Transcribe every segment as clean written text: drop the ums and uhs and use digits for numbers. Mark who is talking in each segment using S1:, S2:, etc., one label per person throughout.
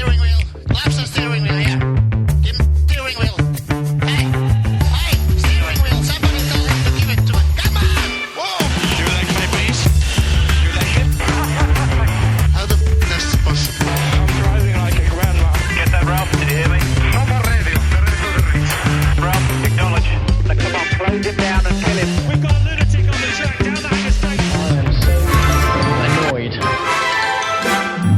S1: steering wheel. Laps the steering wheel, yeah. Give him steering wheel. Hey, steering wheel. Somebody tell him to give it to him. Come on! Whoa!
S2: Your leg, my please. Your leg.
S1: How the f*** is this possible?
S2: I'm driving like a grandma. Get that, Ralph? Did you hear me? Proper radio. Ralph, acknowledge. Now, come on, close him down and kill him. We've got a lunatic on the track. Down that mistake.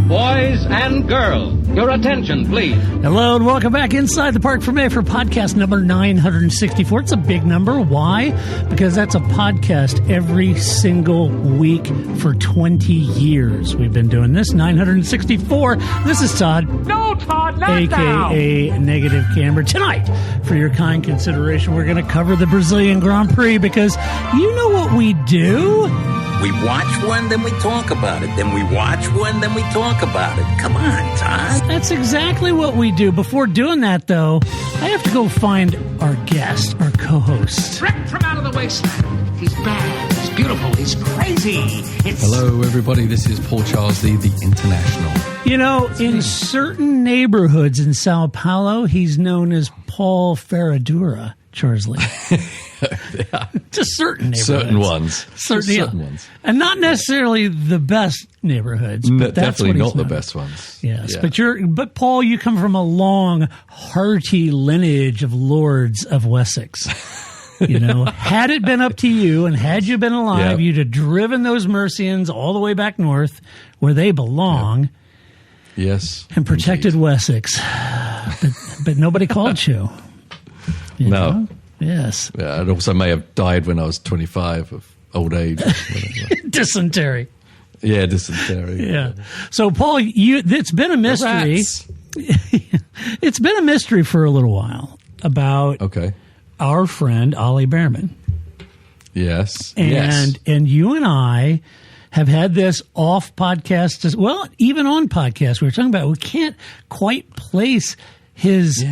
S3: Boys and girls, your attention, please.
S4: Hello and welcome back inside the Park for May for podcast number 964. It's a big number. Why? Because that's a podcast every single week for 20 years. We've been doing this. 964. This is Todd.
S3: No, Todd, not
S4: AKA Negative Camber. Tonight, for your kind consideration, we're going to cover the Brazilian Grand Prix because you know what we do.
S5: We watch one, then we talk about it. Then we watch one, then we talk about it. Come on, Todd.
S4: That's exactly what we do. Before doing that, though, I have to go find our guest, our co-host.
S3: Ripped from out of the wasteland. He's bad, he's beautiful, he's crazy.
S6: Hello, everybody. This is Paul Charles Lee, the International.
S4: You know, in certain neighborhoods in Sao Paulo, he's known as Paul Ferradura, Charles Lee.
S6: Yeah.
S4: Just certain neighborhoods.
S6: Certain ones.
S4: And not necessarily the best neighborhoods. But that's
S6: definitely
S4: what
S6: not the
S4: known.
S6: best ones.
S4: Yes,
S6: Yeah.
S4: but Paul, you come from a long, hearty lineage of lords of Wessex. You know, had it been up to you and had you been alive,
S6: Yeah.
S4: you'd have driven those Mercians all the way back north where they belong
S6: Yes.
S4: and protected
S6: indeed.
S4: Wessex. But nobody called you. You
S6: No.
S4: know? Yes.
S6: Yeah, and also may have died when I was 25 of old age.
S4: Dysentery.
S6: Yeah, dysentery.
S4: Yeah. So, Paul, it's been a mystery.
S6: Rats.
S4: It's been a mystery for a little while about
S6: Okay.
S4: our friend Ollie Behrman.
S6: Yes.
S4: And
S6: yes.
S4: and you and I have had this off podcast as well, even on podcast. We were talking about we can't quite place his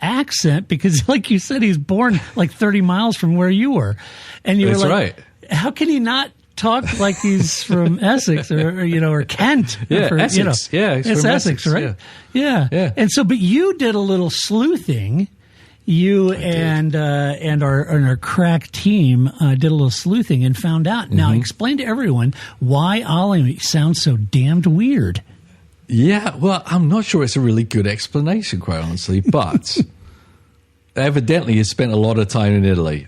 S4: accent because, like you said, he's born like 30 miles from where you were, and you
S6: That's
S4: were like,
S6: right.
S4: how can he not talk like he's from Essex or Kent?
S6: Yeah,
S4: or,
S6: Essex. Yeah, he's
S4: it's
S6: from
S4: Essex,
S6: Essex,
S4: right? Yeah.
S6: Yeah.
S4: And so, but you did a little sleuthing. You and our crack team did a little sleuthing and found out. Now, explain to everyone why Ollie sounds so damned weird.
S6: Yeah, well, I'm not sure it's a really good explanation, quite honestly, but evidently he spent a lot of time in Italy.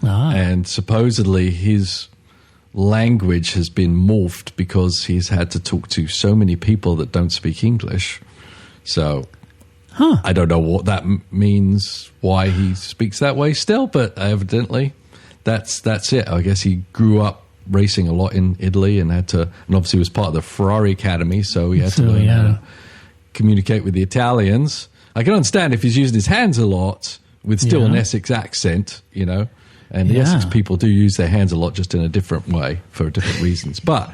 S6: And supposedly his language has been morphed because he's had to talk to so many people that don't speak English. So I don't know what that means, why he speaks that way still, but evidently that's it. I guess he grew up racing a lot in Italy and obviously was part of the Ferrari Academy, so he had to learn how to communicate with the Italians. I can understand if he's using his hands a lot with still an Essex accent, you know, and the Essex people do use their hands a lot, just in a different way for different reasons. But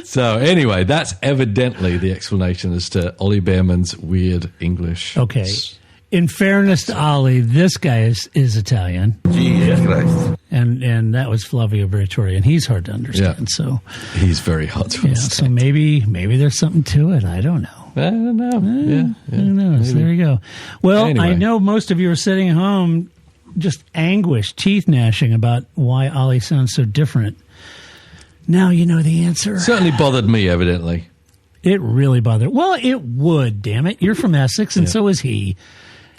S6: so anyway, that's evidently the explanation as to Ollie Behrman's weird English.
S4: Okay. In fairness to Ollie, this guy is Italian.
S5: Jesus Christ.
S4: And that was Flavio Briatore, and he's hard to understand.
S6: Yeah.
S4: So
S6: He's very hard to understand.
S4: so maybe there's something to it. I don't know.
S6: I don't know.
S4: Who knows?
S6: maybe.
S4: There you go. Well,
S6: Anyway.
S4: I know most of you are sitting at home just anguished, teeth gnashing about why Ollie sounds so different. Now you know the answer.
S6: Certainly bothered me, evidently.
S4: It really bothered. Well, it would, damn it. You're from Essex, and so is he.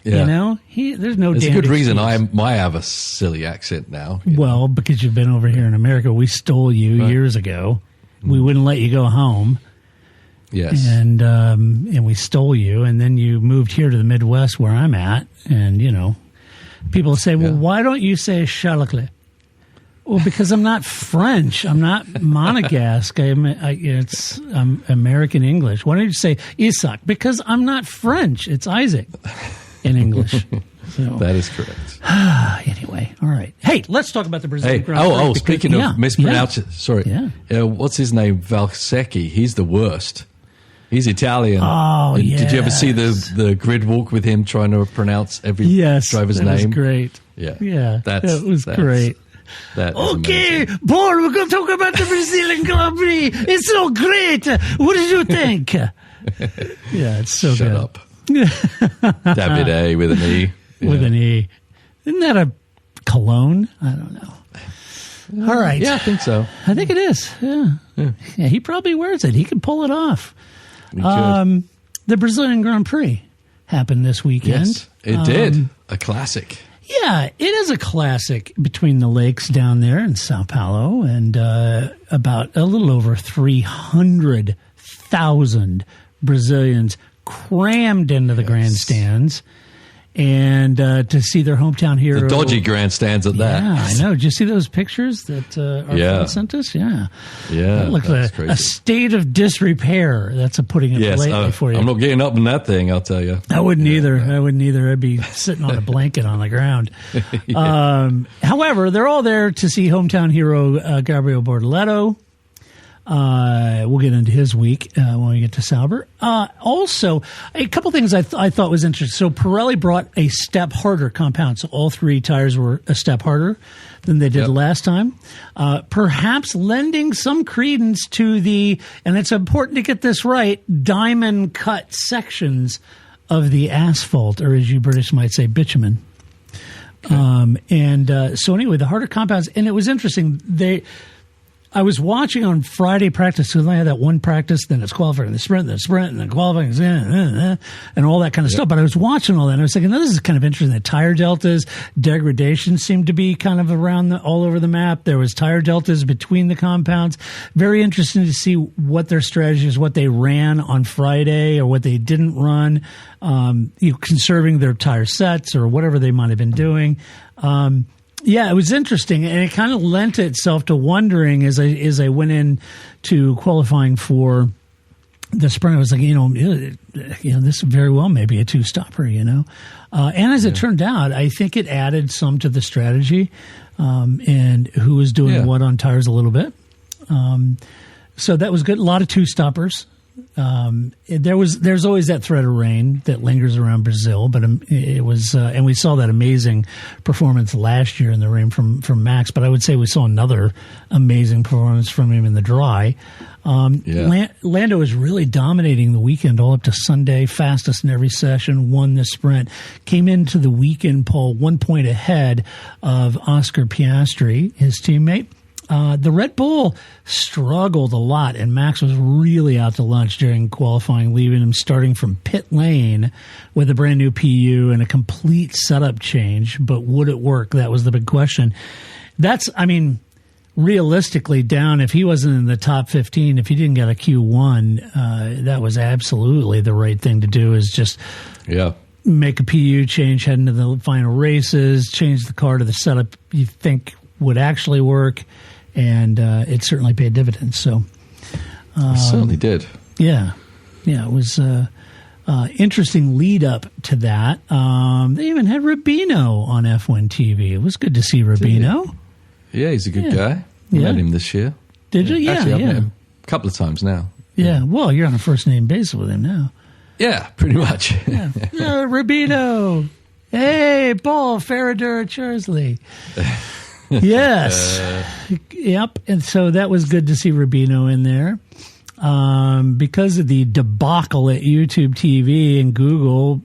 S6: Yeah.
S4: You know, there's no
S6: There's a
S4: damn
S6: good reason
S4: excuse.
S6: I have a silly accent now. you know.
S4: Well, because you've been over here in America. We stole you years ago. We wouldn't let you go home.
S6: Yes.
S4: And we stole you, and then you moved here to the Midwest where I'm at, and, you know, people say, well, why don't you say Charlotte? Well, because I'm not French. I'm not Monegasque. I'm American English. Why don't you say Isaac? Because I'm not French. It's Isaac in English. So,
S6: that is correct.
S4: anyway, all right. Hey, let's talk about the Brazilian
S6: Hey,
S4: Grand Prix.
S6: oh, speaking of mispronouncing, sorry.
S4: Yeah.
S6: What's his name? Valsecchi. He's the worst. He's Italian.
S4: Oh, yeah.
S6: Did you ever see the grid walk with him trying to pronounce every driver's
S4: that
S6: name?
S4: was great.
S6: Yeah.
S4: Yeah,
S6: That's
S4: that was great.
S6: That is
S4: Okay,
S6: amazing.
S4: Paul, we're going to talk about the Brazilian Grand Prix. It's so great. What did you think? Yeah, it's so
S6: Shut
S4: good.
S6: up. David A with an E.
S4: With an E. Isn't that a cologne? I don't know. All right.
S6: Yeah, I think so.
S4: I think it is. Yeah. He probably wears it. He can pull it off.
S6: We could.
S4: The Brazilian Grand Prix happened this weekend.
S6: Yes, it did. A classic.
S4: Yeah, it is a classic between the lakes down there in Sao Paulo, and about a little over 300,000 Brazilians crammed into the grandstands. And to see their hometown hero.
S6: The dodgy grandstands at that.
S4: Yeah, I know. Did you see those pictures that our friend sent us? Yeah.
S6: Yeah.
S4: That looks
S6: that's
S4: like
S6: crazy.
S4: a state of disrepair. That's putting it politely for you.
S6: I'm not getting up in that thing, I'll tell you.
S4: I wouldn't either. I'd be sitting on a blanket on the ground. However, they're all there to see hometown hero Gabriel Bortoleto. We'll get into his week when we get to Sauber. Also, a couple things I thought was interesting. So Pirelli brought a step harder compound. So all three tires were a step harder than they did last time. Perhaps lending some credence to the, and it's important to get this right, diamond cut sections of the asphalt, or as you British might say, bitumen. So anyway, the harder compounds, and it was interesting. I was watching on Friday practice, so I had that one practice, then it's qualifying, the sprint, and then qualifying, and all that kind of stuff. But I was watching all that, and I was thinking, this is kind of interesting. The tire deltas, degradation seemed to be kind of around all over the map. There was tire deltas between the compounds. Very interesting to see what their strategy is, what they ran on Friday or what they didn't run, conserving their tire sets or whatever they might have been doing. Yeah, it was interesting, and it kind of lent itself to wondering as I went into qualifying for the sprint. I was like, this very well may be a two-stopper, and as it turned out, I think it added some to the strategy, and who was doing what on tires a little bit. So that was good. A lot of two-stoppers. There's always that threat of rain that lingers around Brazil, but it was, and we saw that amazing performance last year in the rain from Max. But I would say we saw another amazing performance from him in the dry. Lando was really dominating the weekend all up to Sunday, fastest in every session, won the sprint, came into the weekend, Paul, 1 point ahead of Oscar Piastri, his teammate. The Red Bull struggled a lot, and Max was really out to lunch during qualifying, leaving him starting from pit lane with a brand new PU and a complete setup change. But would it work? That was the big question. Realistically, down, if he wasn't in the top 15, if he didn't get a Q1, that was absolutely the right thing to do, is just make a PU change, head into the final races, change the car to the setup you think would actually work. And it certainly paid dividends. So
S6: it certainly did.
S4: Yeah, it was interesting lead up to that. They even had Rubino on F1 TV. It was good to see Rubino.
S6: Yeah, he's a good guy. I met him this year.
S4: Did you? Yeah,
S6: Actually, I've met him a couple of times now.
S4: Yeah, well, you're on a first name basis with him now.
S6: Yeah, pretty much.
S4: Yeah, Rubino. Hey, Paul Ferradura Charsley. Yes. Yep. And so that was good to see Rubino in there. Because of the debacle at YouTube TV and Google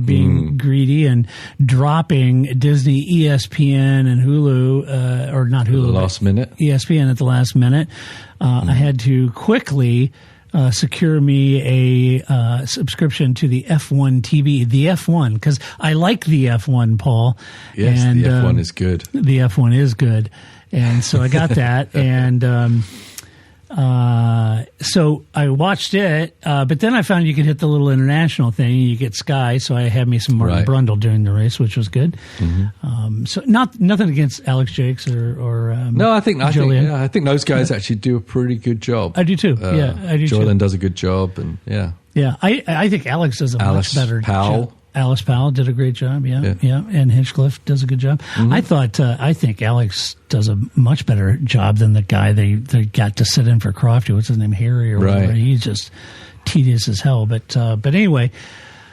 S4: being greedy and dropping Disney, ESPN, and Hulu, or not Hulu,
S6: at the last minute.
S4: ESPN at the last minute, I had to quickly secure me a subscription to the F1 TV, the F1, because I like the F1, Paul.
S6: Yes,
S4: and,
S6: the F1 is good.
S4: The F1 is good. And so I got that. And so I watched it, but then I found you could hit the little international thing. You get Sky, so I had me some Martin Brundle during the race, which was good. So nothing against Alex Jakes or
S6: no, I think
S4: Julian.
S6: I think those guys actually do a pretty good job.
S4: I do too. I do.
S6: Julian
S4: too.
S6: does a good job, and
S4: I think Alex does a much better job. Alice Powell did a great job, and Hinchcliffe does a good job. I think Alex does a much better job than the guy they got to sit in for Crofty. What's his name, Harry or whatever? He's just tedious as hell. But anyway,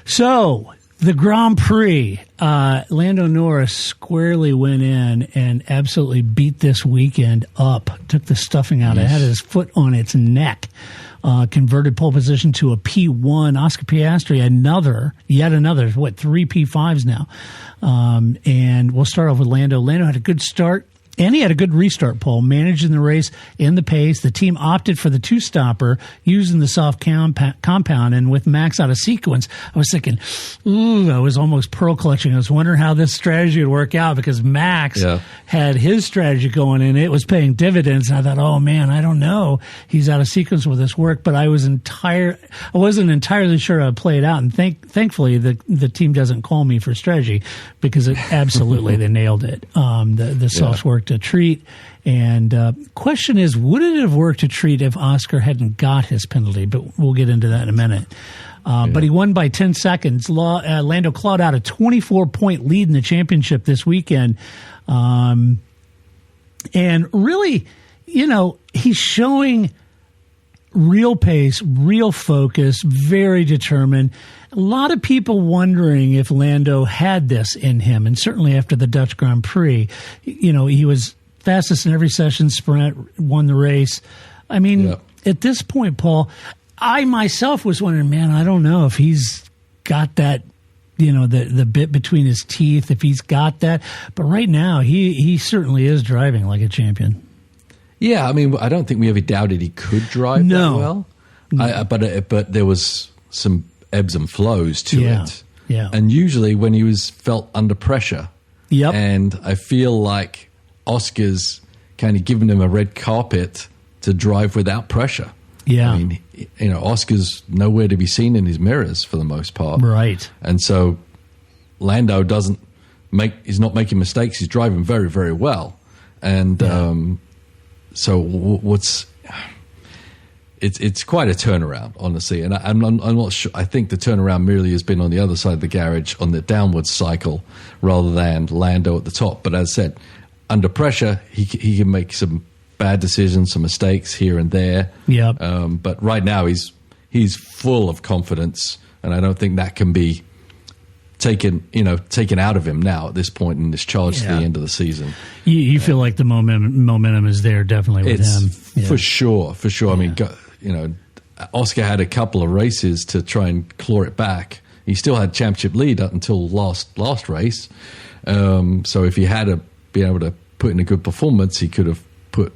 S4: so The Grand Prix, Lando Norris squarely went in and absolutely beat this weekend up. Took the stuffing out. It had his foot on its neck. Converted pole position to a P1. Oscar Piastri, yet another, 3 P5s now. And we'll start off with Lando. Lando had a good start. And he had a good restart pole, managing the race in the pace. The team opted for the two-stopper using the soft compound, and with Max out of sequence, I was thinking, I was almost pearl clutching. I was wondering how this strategy would work out because Max had his strategy going and it was paying dividends. And I thought, oh man, I don't know. He's out of sequence with this work, but I wasn't entirely sure how to play it out. And thankfully, the team doesn't call me for strategy because absolutely they nailed it. The softs worked a treat. And question is, would it have worked a treat if Oscar hadn't got his penalty? But we'll get into that in a minute. But he won by 10 seconds. Lando clawed out a 24-point lead in the championship this weekend. And really, he's showing real pace, real focus, very determined. A lot of people wondering if Lando had this in him, and certainly after the Dutch Grand Prix, he was fastest in every session sprint, won the race. I mean, at this point, Paul, I myself was wondering, man, I don't know if he's got that, the bit between his teeth, if he's got that. But right now, he certainly is driving like a champion. Yeah,
S6: I mean, I don't think we ever doubted he could drive that well. No. But there was some ebbs and flows to it. Yeah. And usually when he was felt under pressure. Yep. And I feel like Oscar's kind of given him a red carpet to drive without pressure. Yeah. I mean, Oscar's nowhere to be seen in his mirrors for the most part. Right. And so Lando he's not making mistakes. He's driving very, very well. And so it's quite a turnaround, honestly. And I'm not sure. I think the turnaround merely has been on the other side of the garage on the downward cycle rather than Lando at the top. But as I said, under pressure, he can make some bad decisions, some mistakes here and there. Yeah. But right now he's full of confidence, and I don't think that can be taken out of him now at this point in this charge to the end of the season. You feel like the momentum is there definitely with him. Yeah. For sure. Yeah. I mean, Oscar had a couple of races to try and claw it back. He still had championship lead up until last race. So if he had been able to put in a good performance, he could have put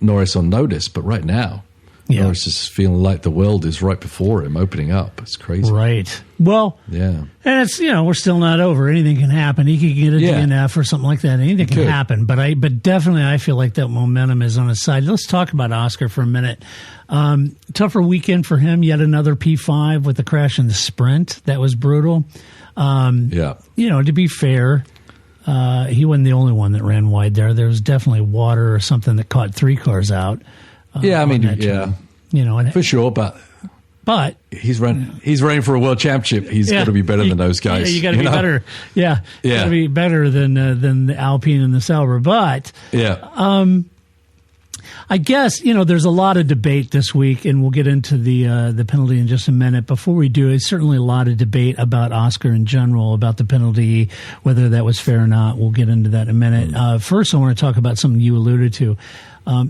S6: Norris on notice. But right now, Norris is feeling like the world is right before him, opening up. It's crazy. Right. Well, and it's, we're still not over. Anything can happen. He could get a DNF or something like that. Anything can happen. But definitely I feel like that momentum is on his side. Let's talk about Oscar for a minute. Tougher weekend for him. Yet another P5 with the crash in the sprint. That was brutal. To be fair, he wasn't the only one that ran wide there. There was definitely water or something that caught 3 cars out. For sure, but he's running for a world championship. He's got to be better than those guys. You got to be better. Yeah, got to be better than the Alpine and the Sauber. But I guess there's a lot of debate this week, and we'll get into the penalty in just a minute. Before we do, it's certainly a lot of debate about Oscar in general, about the penalty, whether that was fair or not. We'll get into that in a minute. First, I want to talk about something you alluded to.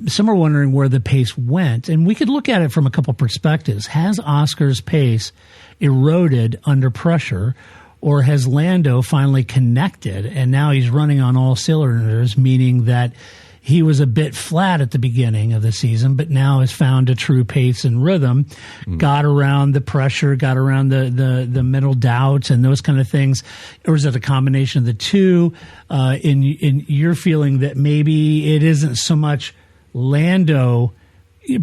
S6: Some are wondering where the pace went, and we could look at it from a couple perspectives. Has Oscar's pace eroded under pressure, or has Lando finally connected, and now he's running on all cylinders, meaning that he was a bit flat at the beginning of the season, but now has found a true pace and rhythm, got around the pressure, got around the mental doubts and those kind of things? Or is it a combination of the two? In your feeling that maybe it isn't so much Lando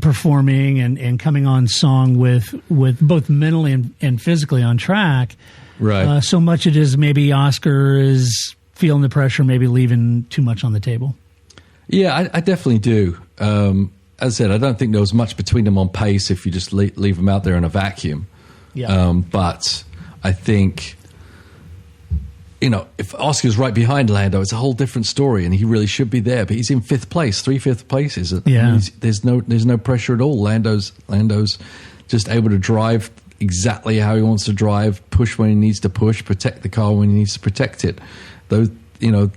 S6: performing and coming on song with both mentally and physically on track, right? So much it is maybe Oscar is feeling the pressure, maybe leaving too much on the table. Yeah, I definitely do. As I said, I don't think there was much between them on pace if you just leave them out there in a vacuum. Yeah. But I think, if Oscar's right behind Lando, it's a whole different story, and he really should be there. But he's in 5th place, 3 5th places. Yeah. I mean, there's no pressure at all. Lando's just able to drive, exactly how he wants to drive, push when he needs to push, protect the car when he needs to protect it. Those,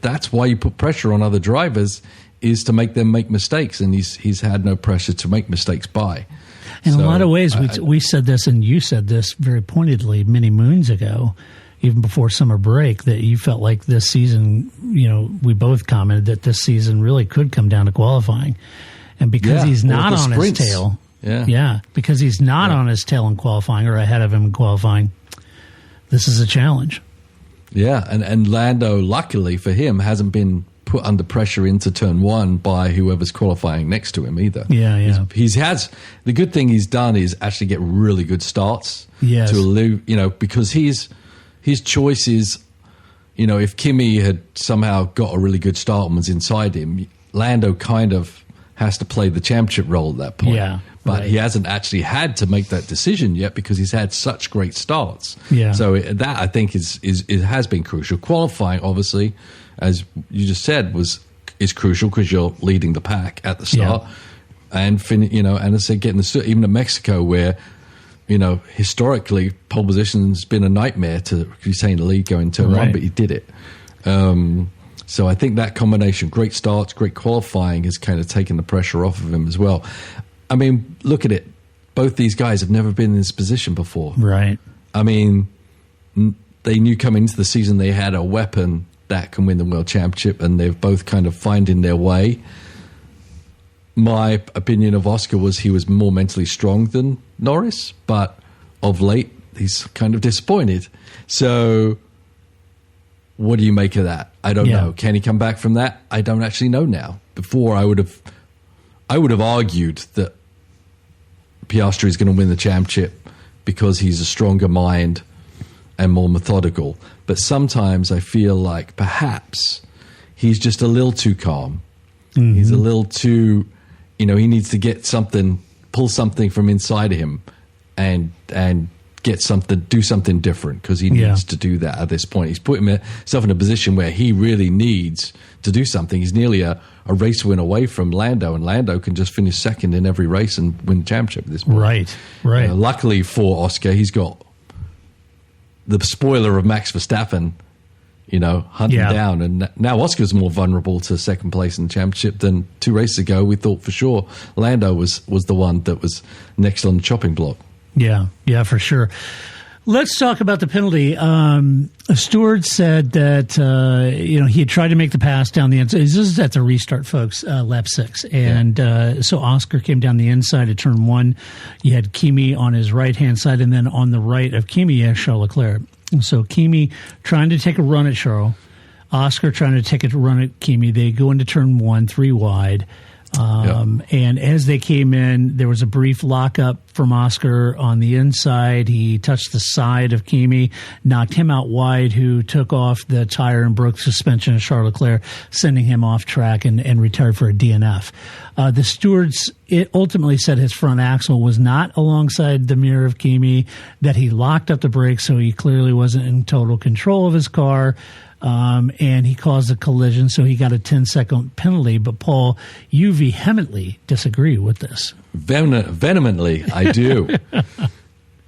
S6: that's why you put pressure on other drivers, is to make them make mistakes, and he's had no pressure to make mistakes by.
S4: In a lot of ways, we said this, and you said this very pointedly many moons ago, even before summer break, that you felt like this season, we both commented that this season really could come down to qualifying. And because he's not on his tail, because he's not on his tail in qualifying or ahead of him in qualifying, this is a challenge. Yeah,
S6: and Lando, luckily for him, hasn't been put under pressure into turn one by whoever's qualifying next to him either. The good thing he's done is actually get really good starts.
S4: Yes.
S6: Because his choice is, if Kimi had somehow got a really good start and was inside him, Lando kind of has to play the championship role at that point.
S4: Yeah.
S6: But he hasn't actually had to make that decision yet because he's had such great starts.
S4: Yeah.
S6: So that, I think, it has been crucial. Qualifying, obviously, as you just said, is crucial because you're leading the pack at the start, and and as I said, even at Mexico, where historically pole position's been a nightmare to retain the lead going turn one, but he did it. So I think that combination, great starts, great qualifying, has kind of taken the pressure off of him as well. I mean, look at it. Both these guys have never been in this position before.
S4: Right.
S6: I mean, they knew coming into the season they had a weapon that can win the world championship, and they've both kind of finding their way. My opinion of Oscar was he was more mentally strong than Norris, but of late he's kind of disappointed. So what do you make of that? I don't know. Can he come back from that? I don't actually know now. Before I would have argued that Piastri is going to win the championship because he's a stronger mind and more methodical. But sometimes I feel like perhaps he's just a little too calm. Mm-hmm. He's a little too, he needs to get something, pull something from inside of him and get something, do something different, because he needs to do that at this point. He's put himself in a position where he really needs to do something. He's nearly a race win away from Lando, and Lando can just finish second in every race and win the championship at this point.
S4: Right.
S6: Luckily for Oscar, he's got the spoiler of Max Verstappen, hunting down. And now Oscar's more vulnerable to second place in the championship than 2 races ago. We thought for sure Lando was the one that was next on the chopping block.
S4: Yeah, for sure. Let's talk about the penalty. Stewards said that he had tried to make the pass down the inside. This is at the restart, folks, lap 6. And so Oscar came down the inside of turn 1. You had Kimi on his right-hand side, and then on the right of Kimi, you had Charles Leclerc. And so Kimi trying to take a run at Charles, Oscar trying to take a run at Kimi. They go into turn 1, 3 wide. And as they came in, there was a brief lockup from Oscar on the inside. He touched the side of Kimi, knocked him out wide, who took off the tire and broke suspension of Charles Leclerc, sending him off track and retired for a DNF. The stewards ultimately said his front axle was not alongside the mirror of Kimi, that he locked up the brakes, so he clearly wasn't in total control of his car. And he caused a collision, so he got a 10-second penalty. But, Paul, you vehemently disagree with this.
S6: Vehemently, I do.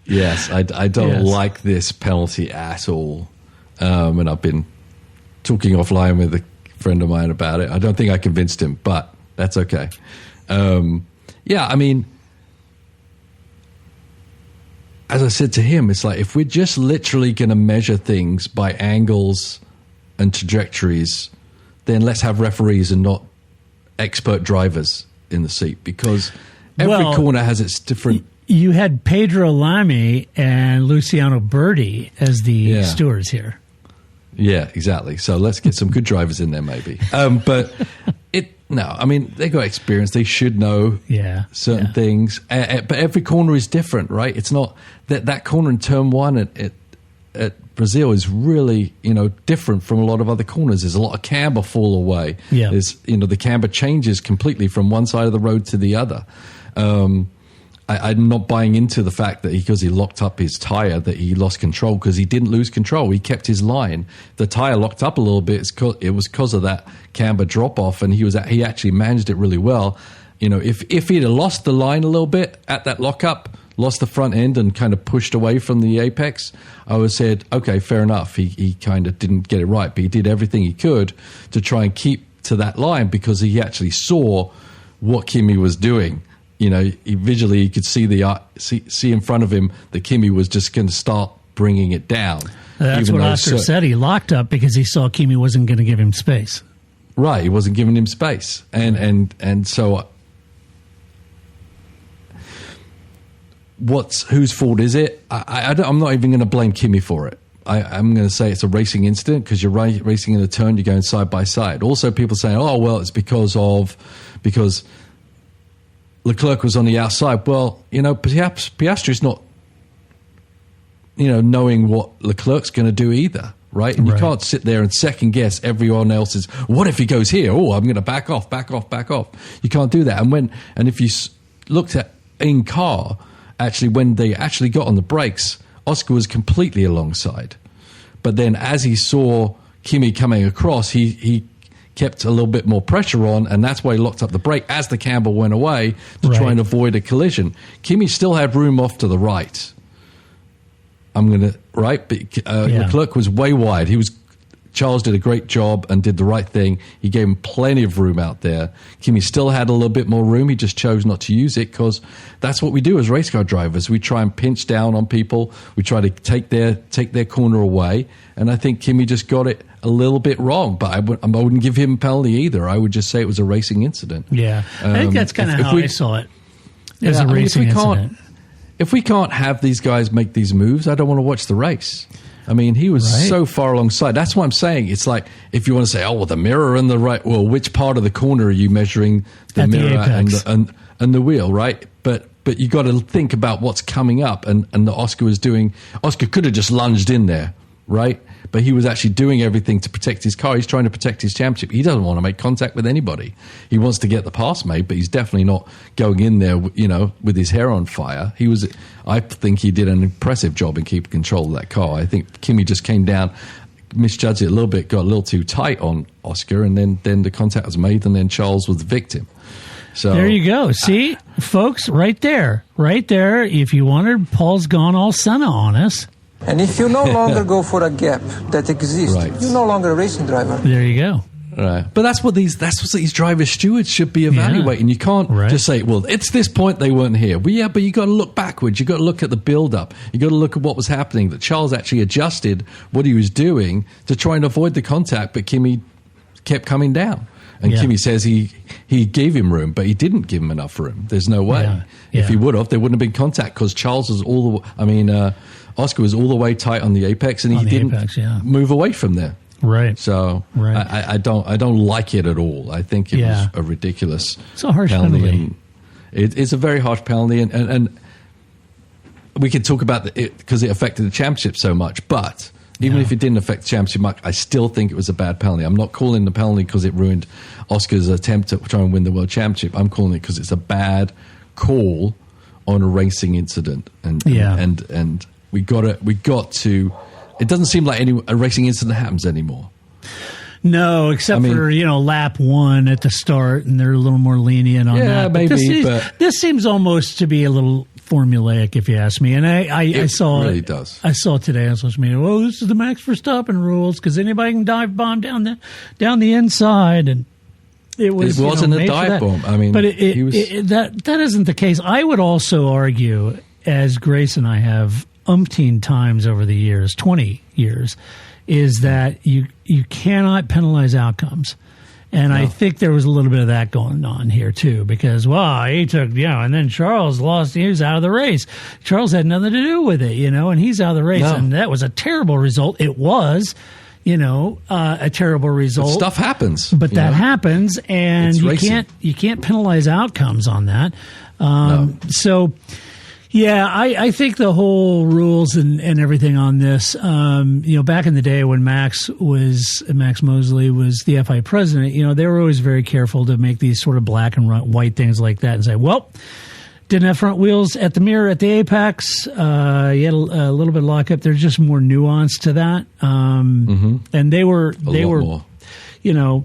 S6: Yes, I don't like this penalty at all. And I've been talking offline with a friend of mine about it. I don't think I convinced him, but that's okay. I mean, as I said to him, it's like if we're just literally going to measure things by angles and trajectories, then let's have referees and not expert drivers in the seat, because every corner has its different.
S4: You had Pedro Lamy and Luciano Berti as the stewards here.
S6: Yeah, exactly. So let's get some good drivers in there, maybe. But I mean, they got experience. They should know certain things. But every corner is different, right? It's not that corner in turn 1 at Brazil is really, different from a lot of other corners. There's a lot of camber fall away.
S4: Yeah.
S6: There's, the camber changes completely from one side of the road to the other. I'm not buying into the fact that because he locked up his tire that he lost control, because he didn't lose control. He kept his line. The tire locked up a little bit. It was because of that camber drop off, and he actually managed it really well. If he'd have lost the line a little bit at that lockup, lost the front end and kind of pushed away from the apex, I would have said, okay, fair enough. He kind of didn't get it right, but he did everything he could to try and keep to that line because he actually saw what Kimi was doing. You know, visually he could see in front of him that Kimi was just going to start bringing it down.
S4: That's what Oscar said. He locked up because he saw Kimi wasn't going to give him space.
S6: Right, he wasn't giving him space, and so whose fault is it? I'm not even going to blame Kimi for it. I'm going to say it's a racing incident because you're racing in a turn, you're going side by side. Also, people saying, "Oh, well, it's because Leclerc was on the outside." Well, you know, perhaps Piastri's not, you know, knowing what Leclerc's going to do either. Right? And you can't sit there and second guess everyone else's, what if he goes here? Oh, I'm going to back off. You can't do that. And if you looked at in car, actually, when they actually got on the brakes, Oscar was completely alongside. But then as he saw Kimi coming across, he kept a little bit more pressure on, and that's why he locked up the brake as the camber went away to try and avoid a collision. Kimi still had room off to the right. Leclerc was way wide. Charles did a great job and did the right thing. He gave him plenty of room out there. Kimi still had a little bit more room. He just chose not to use it because that's what we do as race car drivers. We try and pinch down on people. We try to take their corner away. And I think Kimi just got it a little bit wrong. But I wouldn't give him a penalty either. I would just say it was a racing incident.
S4: Yeah, I think that's kind of how I saw it. It was a racing incident.
S6: If we can't have these guys make these moves, I don't want to watch the race. I mean, he was so far alongside. That's what I'm saying. It's like, if you want to say, oh, well, the mirror and the right, well, which part of the corner are you measuring the mirror and the wheel, right? But you got to think about what's coming up. And the Oscar was doing, Oscar could have just lunged in there, right? But he was actually doing everything to protect his car. He's trying to protect his championship. He doesn't want to make contact with anybody. He wants to get the pass made, but he's definitely not going in there, you know, with his hair on fire. I think he did an impressive job in keeping control of that car. I think Kimi just came down, misjudged it a little bit, got a little too tight on Oscar, and then the contact was made, and then Charles was the victim. So
S4: there you go. See, folks, right there. If you wanted, Paul's gone all Senna on us.
S7: And if you no longer go for a gap that exists, you're no longer a racing driver.
S4: There you go.
S6: Right. But that's what these driver stewards should be evaluating. You can't just say, well, it's this point they weren't here. Well, yeah, but you got to look backwards. You got to look at the build-up. You got to look at what was happening, that Charles actually adjusted what he was doing to try and avoid the contact, but Kimi kept coming down. And Kimi says he gave him room, but he didn't give him enough room. There's no way. Yeah. If he would have, there wouldn't have been contact because Charles was Oscar was all the way tight on the apex, and he didn't move away from there.
S4: Right.
S6: So I don't like it at all. I think it was a ridiculous.
S4: It's a harsh penalty.
S6: It's a very harsh penalty, and we could talk about it because it affected the championship so much. But even if it didn't affect the championship much, I still think it was a bad penalty. I'm not calling the penalty because it ruined Oscar's attempt to try and win the world championship. I'm calling it because it's a bad call on a racing incident, and we got to. It doesn't seem like a racing incident happens anymore.
S4: No, except for lap one at the start, and they're a little more lenient on that.
S6: Yeah, maybe. But
S4: this seems almost to be a little formulaic, if you ask me. And I saw
S6: it really does.
S4: I saw today on social media. Well, this is the Max Verstappen rules because anybody can dive bomb down the inside, and it
S6: wasn't a dive bomb. I mean,
S4: but that isn't the case. I would also argue, as Grace and I have umpteen times over the years, 20 years, is that you cannot penalize outcomes. And I think there was a little bit of that going on here too, because he took, and then Charles lost, he was out of the race. Charles had nothing to do with it, and he's out of the race. No. And that was a terrible result. It was, a terrible result.
S6: But stuff happens.
S4: But that happens, and you can't penalize outcomes on that. So yeah, I think the whole rules and everything on this, back in the day when Max Mosley was the FI president, they were always very careful to make these sort of black and white things like that and say, well, didn't have front wheels at the mirror at the apex. You had a little bit of lockup. There's just more nuance to that. And they were, more.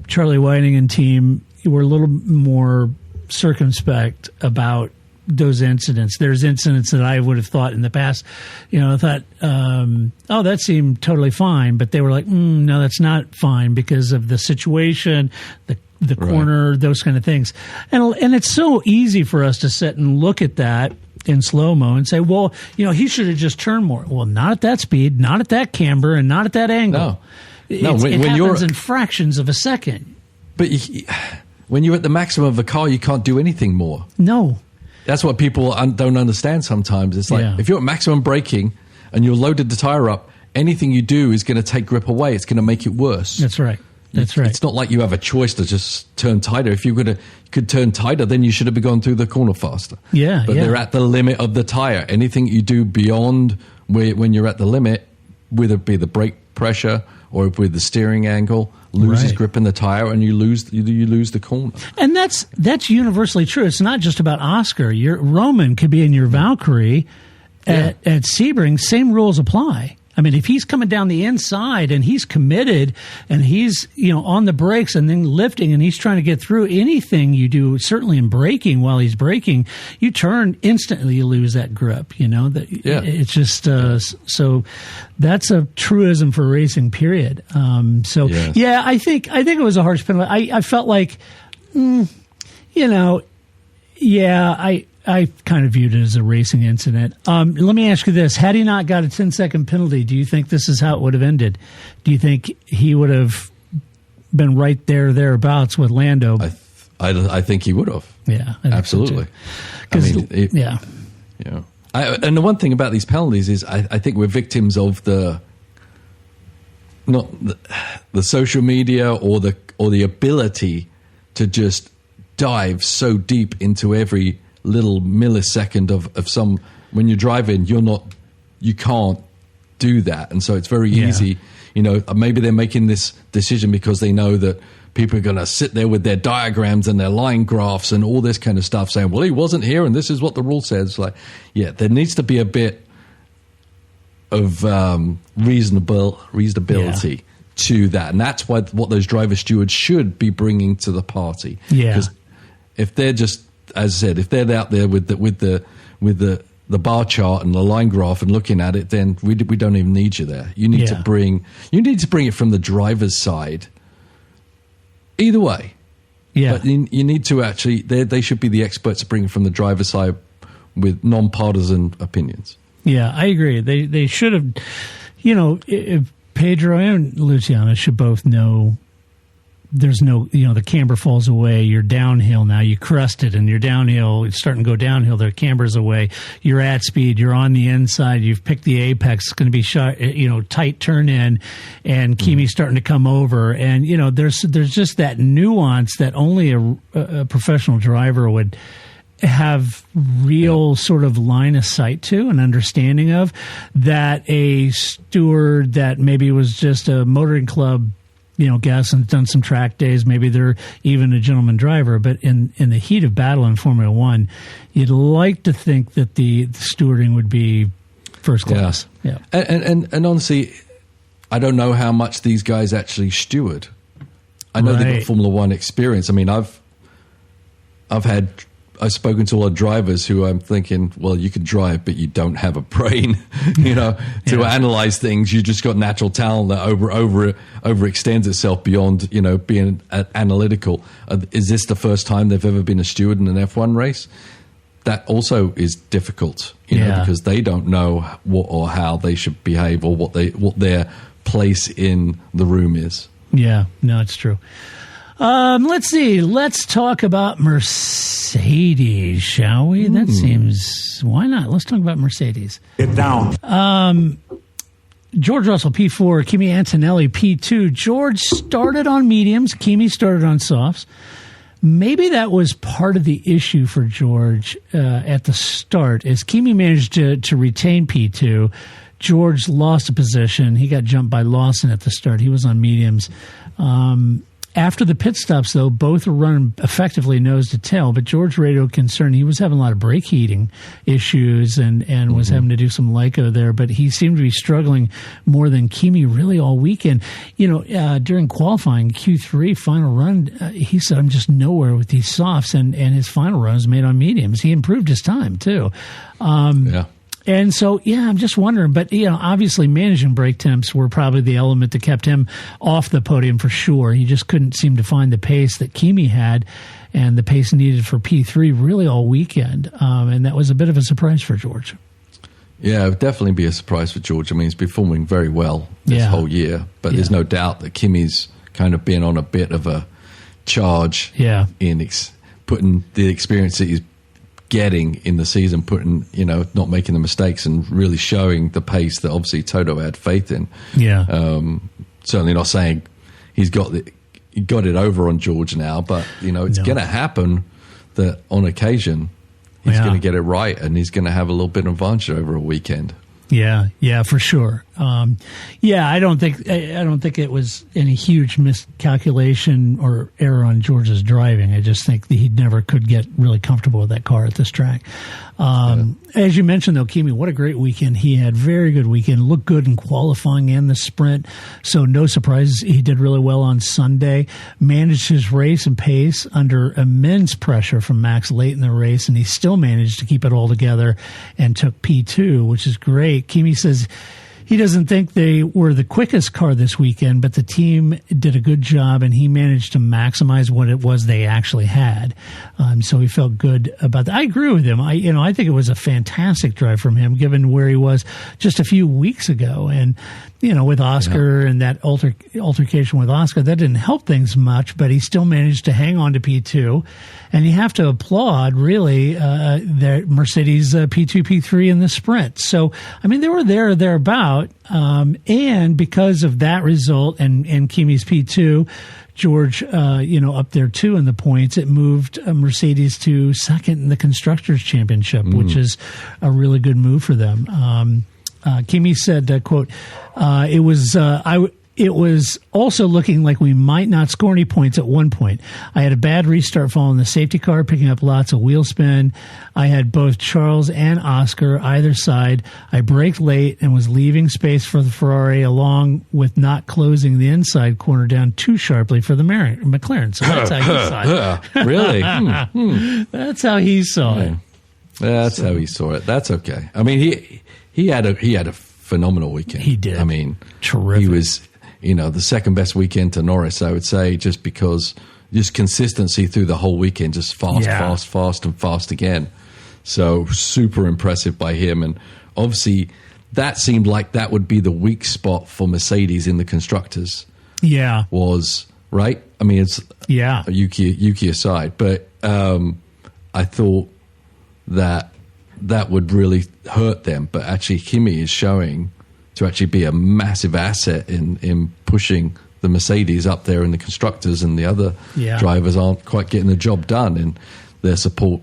S4: Charlie Whiting and team were a little more circumspect about those incidents. There's incidents that I would have thought in the past, I thought, oh, that seemed totally fine, but they were like, no, that's not fine because of the situation, the corner, those kind of things. And it's so easy for us to sit and look at that in slow-mo and say, well, he should have just turned more. Well, not at that speed, not at that camber, and not at that angle. It happens in fractions of a second.
S6: But when you're at the maximum of the car, you can't do anything more.
S4: No.
S6: That's what people don't understand sometimes. It's like, if you're at maximum braking and you're loaded the tire up, anything you do is going to take grip away. It's going to make it worse.
S4: That's right. That's right.
S6: It's not like you have a choice to just turn tighter. If you could turn tighter, then you should have gone through the corner faster.
S4: Yeah,
S6: but they're at the limit of the tire. Anything you do beyond when you're at the limit, whether it be the brake pressure or with the steering angle, loses grip in the tire, and you lose the corner. And
S4: that's universally true. It's not just about Oscar. Your Roman could be in your Valkyrie at Sebring. Same rules apply. I mean, if he's coming down the inside and he's committed and he's, on the brakes and then lifting and he's trying to get through, anything you do, certainly in braking while he's braking, you turn instantly, you lose that grip, It's just, so that's a truism for racing, period. I think it was a harsh penalty. I felt like, I kind of viewed it as a racing incident. Let me ask you this. Had he not got a 10-second penalty, do you think this is how it would have ended? Do you think he would have been right thereabouts with Lando?
S6: I think he would have.
S4: Yeah.
S6: Absolutely.
S4: So
S6: and the one thing about these penalties is I think we're victims of the social media or the ability to just dive so deep into every little millisecond of some. When you're driving, you can't do that, and so it's very easy. Maybe they're making this decision because they know that people are going to sit there with their diagrams and their line graphs and all this kind of stuff, saying, "Well, he wasn't here, and this is what the rule says." Like, there needs to be a bit of reasonability to that, and that's what those driver stewards should be bringing to the party. Because if they're just, as I said, if they're out there with the bar chart and the line graph and looking at it, then we don't even need you there. You need to bring it from the driver's side. Either way, but you need to actually. They should be the experts to bring it from the driver's side with non-partisan opinions.
S4: Yeah, I agree. They should have. Pedro and Luciano should both know. There's no, the camber falls away. You're downhill now. You crusted and you're downhill. It's starting to go downhill. Their camber's away. You're at speed. You're on the inside. You've picked the apex. It's going to be shot, tight turn in, and Kimi's starting to come over. And there's just that nuance that only a professional driver would have real sort of line of sight to and understanding of, that a steward that maybe was just a motoring club guess and done some track days. Maybe they're even a gentleman driver, but in the heat of battle in Formula One, you'd like to think that the stewarding would be first class. Yeah.
S6: And honestly, I don't know how much these guys actually steward. I know they've got Formula One experience. I mean, I've spoken to a lot of drivers who I'm thinking, well, you can drive, but you don't have a brain, to analyze things. You just got natural talent that overextends itself beyond, being analytical. Is this the first time they've ever been a steward in an F1 race? That also is difficult, because they don't know what or how they should behave or what their place in the room is.
S4: Yeah, no, it's true. Let's see. Let's talk about Mercedes, shall we? That seems... Why not? Let's talk about Mercedes.
S8: Get down.
S4: George Russell, P4. Kimi Antonelli, P2. George started on mediums. Kimi started on softs. Maybe that was part of the issue for George at the start, as Kimi managed to retain P2. George lost a position. He got jumped by Lawson at the start. He was on mediums. After the pit stops, though, both were running effectively nose to tail, but George radioed concern. He was having a lot of brake heating issues and was having to do some Lyco there, but he seemed to be struggling more than Kimi really all weekend. During qualifying, Q3 final run, he said, I'm just nowhere with these softs, and his final run was made on mediums. He improved his time, too. And so, I'm just wondering, but, obviously managing brake temps were probably the element that kept him off the podium for sure. He just couldn't seem to find the pace that Kimi had and the pace needed for P3 really all weekend. And that was a bit of a surprise for George.
S6: Yeah, it would definitely be a surprise for George. I mean, he's performing very well this whole year, but there's no doubt that Kimi's kind of been on a bit of a charge in putting the experience that he's getting in the season, not making the mistakes and really showing the pace that obviously Toto had faith in. Certainly not saying he got it over on George now, but it's going to happen that on occasion he's going to get it right and he's going to have a little bit of advantage over a weekend. Yeah, for sure. I don't think it was any huge miscalculation or error on George's driving. I just think that he never could get really comfortable with that car at this track. As you mentioned, though, Kimi, what a great weekend he had. Very good weekend. Looked good in qualifying and the sprint. So no surprises. He did really well on Sunday. Managed his race and pace under immense pressure from Max late in the race, and he still managed to keep it all together and took P2, which is great. Kimi says he doesn't think they were the quickest car this weekend, but the team did a good job, and he managed to maximize what it was they actually had. So he felt good about that. I agree with him. I think it was a fantastic drive from him, given where he was just a few weeks ago. And, with Oscar and that altercation with Oscar, that didn't help things much, but he still managed to hang on to P2. And you have to applaud, really, the Mercedes P2, P3 in the sprint. So, they were thereabout. And because of that result and Kimi's P2, George, up there too in the points, it moved Mercedes to second in the Constructors' Championship, which is a really good move for them. Kimi said, quote, it was also looking like we might not score any points at one point. I had a bad restart following the safety car, picking up lots of wheel spin. I had both Charles and Oscar either side. I braked late and was leaving space for the Ferrari, along with not closing the inside corner down too sharply for the McLaren. So that's how he saw it. Really?
S4: That's how he saw it.
S6: That's how he saw it. That's okay. He had a phenomenal weekend.
S4: He did. Terrific.
S6: He was, the second best weekend to Norris, I would say, just because just consistency through the whole weekend, just fast and fast again. So super impressive by him. And obviously that seemed like that would be the weak spot for Mercedes in the constructors.
S4: Yeah.
S6: Was, right? It's Yuki aside, but I thought that would really hurt them. But actually Kimi is showing to actually be a massive asset in pushing the Mercedes up there in the constructors, and the other drivers aren't quite getting the job done in their support,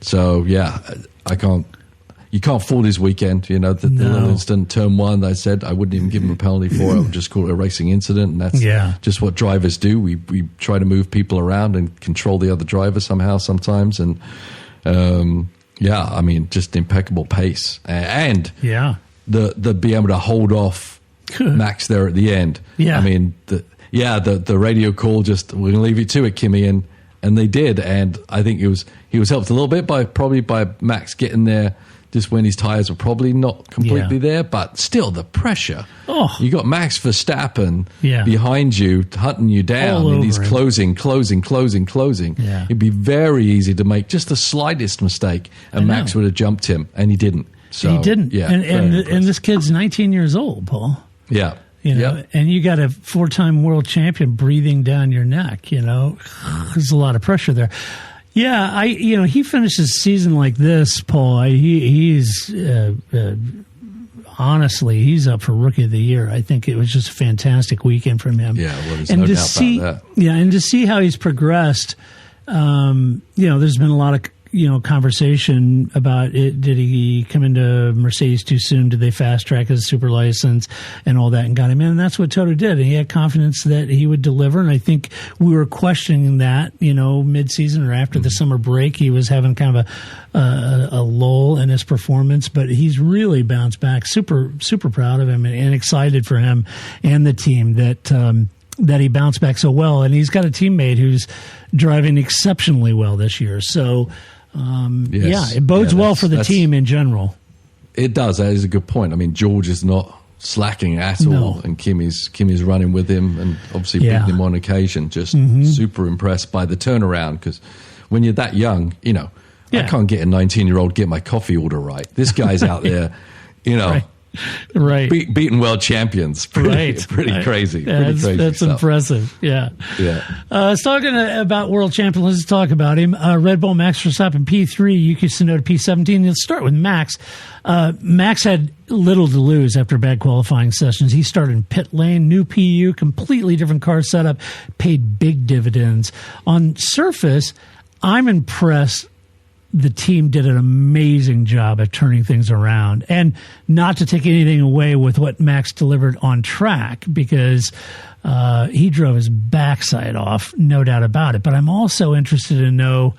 S6: So, you can't fault his weekend. The little incident, turn one, I said I wouldn't even give him a penalty for it. I would just call it a racing incident, and that's just what drivers do. We try to move people around and control the other driver somehow sometimes, and just impeccable pace. And the be able to hold off Max there at the end.
S4: Yeah.
S6: The radio call, just, we're going to leave you to it, Kimi, and they did. And I think he was helped a little bit by Max getting there just when his tires were probably not completely there, but still the pressure. Oh. You got Max Verstappen behind you, hunting you down, and he's closing. Yeah. It'd be very easy to make just the slightest mistake, and Max would have jumped him, and he didn't. So,
S4: he didn't. Yeah, and this kid's 19 years old, Paul.
S6: Yeah.
S4: And you got a 4-time world champion breathing down your neck, There's a lot of pressure there. Yeah, he finished his season like this, Paul. He's honestly, he's up for Rookie of the Year. I think it was just a fantastic weekend from him.
S6: Yeah, well, there's no doubt about that.
S4: Yeah, and to see how he's progressed, there's been a lot of conversation about it. Did he come into Mercedes too soon? Did they fast track his super license and all that and got him in? And that's what Toto did. And he had confidence that he would deliver. And I think we were questioning that, mid-season or after the summer break. He was having kind of a lull in his performance, but he's really bounced back. Super, super proud of him and excited for him and the team that he bounced back so well. And he's got a teammate who's driving exceptionally well this year. So, it bodes well for the team in general.
S6: It does. That is a good point. I mean, George is not slacking at all, and Kimi's running with him and obviously beating him on occasion. Just super impressed by the turnaround, because when you're that young, I can't get a 19-year-old get my coffee order right. This guy's out there,
S4: Right.
S6: Beating world champions. Pretty crazy.
S4: Yeah, that's
S6: stuff.
S4: Impressive. Yeah. Talking about world champion, let's talk about him. Red Bull Max Verstappen P3, Yuki Tsunoda P17. Let's start with Max. Max had little to lose after bad qualifying sessions. He started in pit lane, new PU, completely different car setup, paid big dividends. On surface, I'm impressed. The team did an amazing job at turning things around, and not to take anything away with what Max delivered on track, because he drove his backside off, no doubt about it. But I'm also interested to know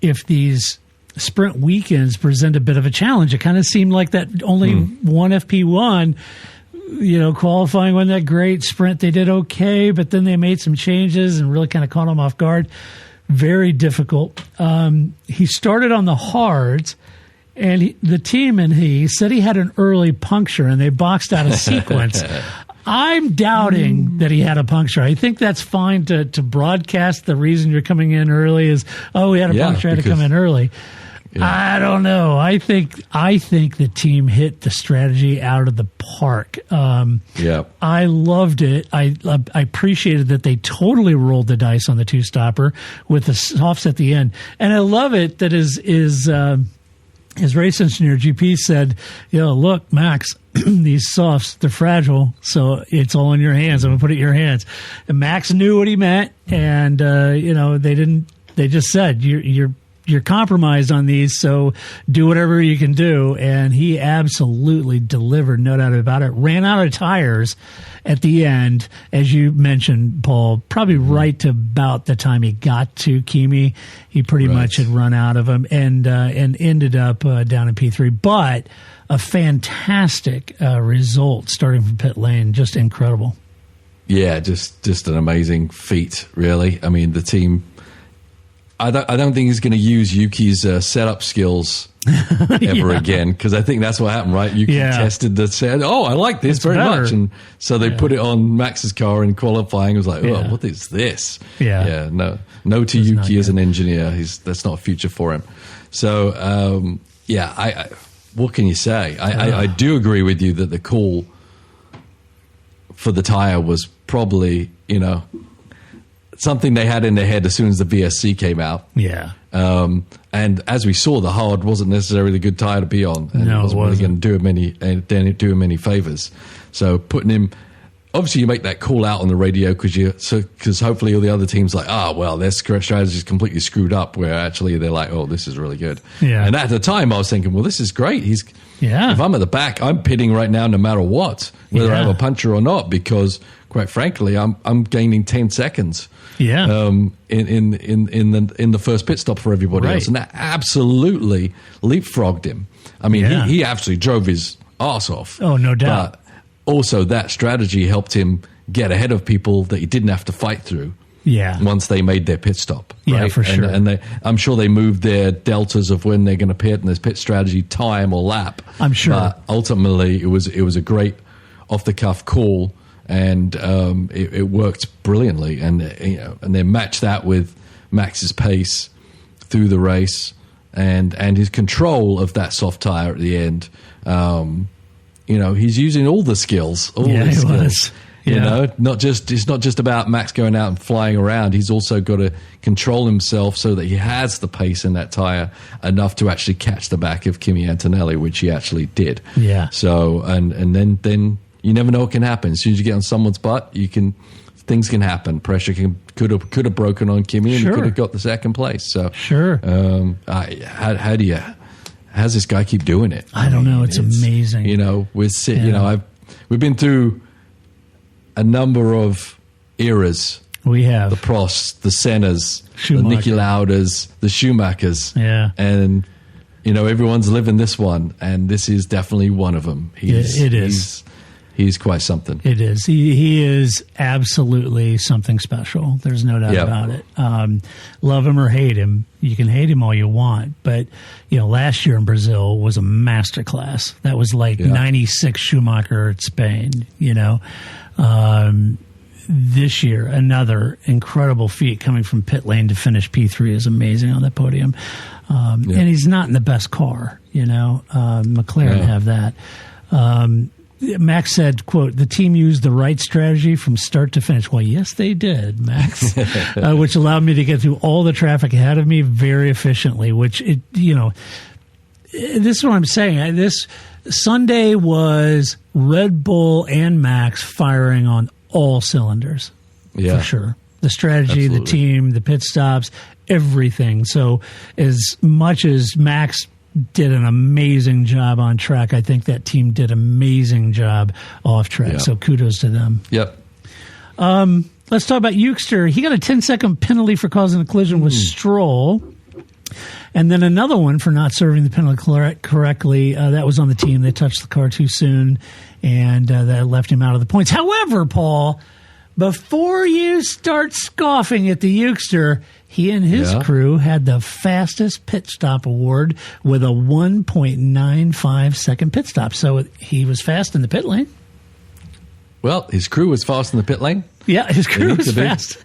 S4: if these sprint weekends present a bit of a challenge. It kind of seemed like that only one FP1, qualifying wasn't that great. Sprint, they did okay, but then they made some changes and really kind of caught them off guard. Very difficult. He started on the hards, and the team and he said he had an early puncture, and they boxed out a sequence. I'm doubting that he had a puncture. I think that's fine to broadcast the reason you're coming in early is, we had a puncture, I had to come in early. Yeah. I don't know. I think the team hit the strategy out of the park. I loved it. I appreciated that they totally rolled the dice on the two-stopper with the softs at the end. And I love it that his race engineer, GP, said, look, Max, these softs, they're fragile, so it's all in your hands. I'm going to put it in your hands. And Max knew what he meant, and, they just said, you're compromised on these, so do whatever you can do. And he absolutely delivered, no doubt about it. Ran out of tires at the end, as you mentioned, Paul, probably right to about the time he got to Kimi. He pretty much had run out of them and ended up down in P3. But a fantastic result starting from pit lane. Just incredible.
S6: Yeah, just an amazing feat, really. I mean, the team... I don't think he's going to use Yuki's setup skills ever again, because I think that's what happened, right? Yuki tested said, I like this very much. And so they put it on Max's car in qualifying. It was like, what is this? No to Yuki as an engineer. That's not a future for him. So, I what can you say? I do agree with you that the call for the tire was probably, something they had in their head as soon as the VSC came out. And as we saw, the hard wasn't necessarily a good tire to be on, and it wasn't really going to do him any favors. So putting him, obviously, you make that call out on the radio because hopefully all the other teams like, their strategy is completely screwed up. Where actually they're like, this is really good. And at the time, I was thinking, this is great. If I'm at the back, I'm pitting right now, no matter what, whether I have a puncture or not, because quite frankly, I'm gaining 10 seconds. In the first pit stop for everybody else, and that absolutely leapfrogged him. I mean, he absolutely drove his arse off. Oh, no doubt. But also, that strategy helped him get ahead of people that he didn't have to fight through. Once they made their pit stop. Right?
S4: Yeah, for sure.
S6: And I'm sure they moved their deltas of when they're going to pit and there's pit strategy, time or lap.
S4: I'm sure.
S6: But ultimately, it was a great off the cuff call. And it worked brilliantly, and they matched that with Max's pace through the race and his control of that soft tire at the end. He's using all the skills. It's not just about Max going out and flying around. He's also got to control himself so that he has the pace in that tire enough to actually catch the back of Kimi Antonelli, which he actually did. So and then. You never know what can happen. As soon as you get on someone's butt, you can things can happen. Pressure could have broken on Kimi, and he could have got the second place. So how's this guy keep doing it?
S4: I don't know. It's amazing.
S6: We've been through a number of eras.
S4: We have
S6: the Prosts, the Sennas,
S4: Schumacher.
S6: the Niki Lauders, the Schumachers.
S4: Yeah,
S6: and everyone's living this one, and this is definitely one of them.
S4: It is.
S6: He's quite something.
S4: It is. He is absolutely something special. There's no doubt about it. Love him or hate him. You can hate him all you want, but last year in Brazil was a masterclass. That was like 96 Schumacher at Spain. This year, another incredible feat coming from pit lane to finish P3 is amazing on that podium. And he's not in the best car. McLaren have that. Max said, quote, the team used the right strategy from start to finish. Well, yes, they did, Max, which allowed me to get through all the traffic ahead of me very efficiently, which, this is what I'm saying. This Sunday was Red Bull and Max firing on all cylinders, for sure. The strategy, the team, the pit stops, everything. So as much as Max did an amazing job on track, I think that team did an amazing job off track. So kudos to them.
S6: Yep.
S4: Let's talk about Yuki. He got a 10-second penalty for causing a collision with Stroll. And then another one for not serving the penalty correctly. That was on the team. They touched the car too soon, and that left him out of the points. However, Paul, before you start scoffing at the Yuki, he and his crew had the fastest pit stop award with a 1.95 second pit stop. So he was fast in the pit lane.
S6: Well, his crew was fast in the pit lane.
S4: Yeah, his crew was fast.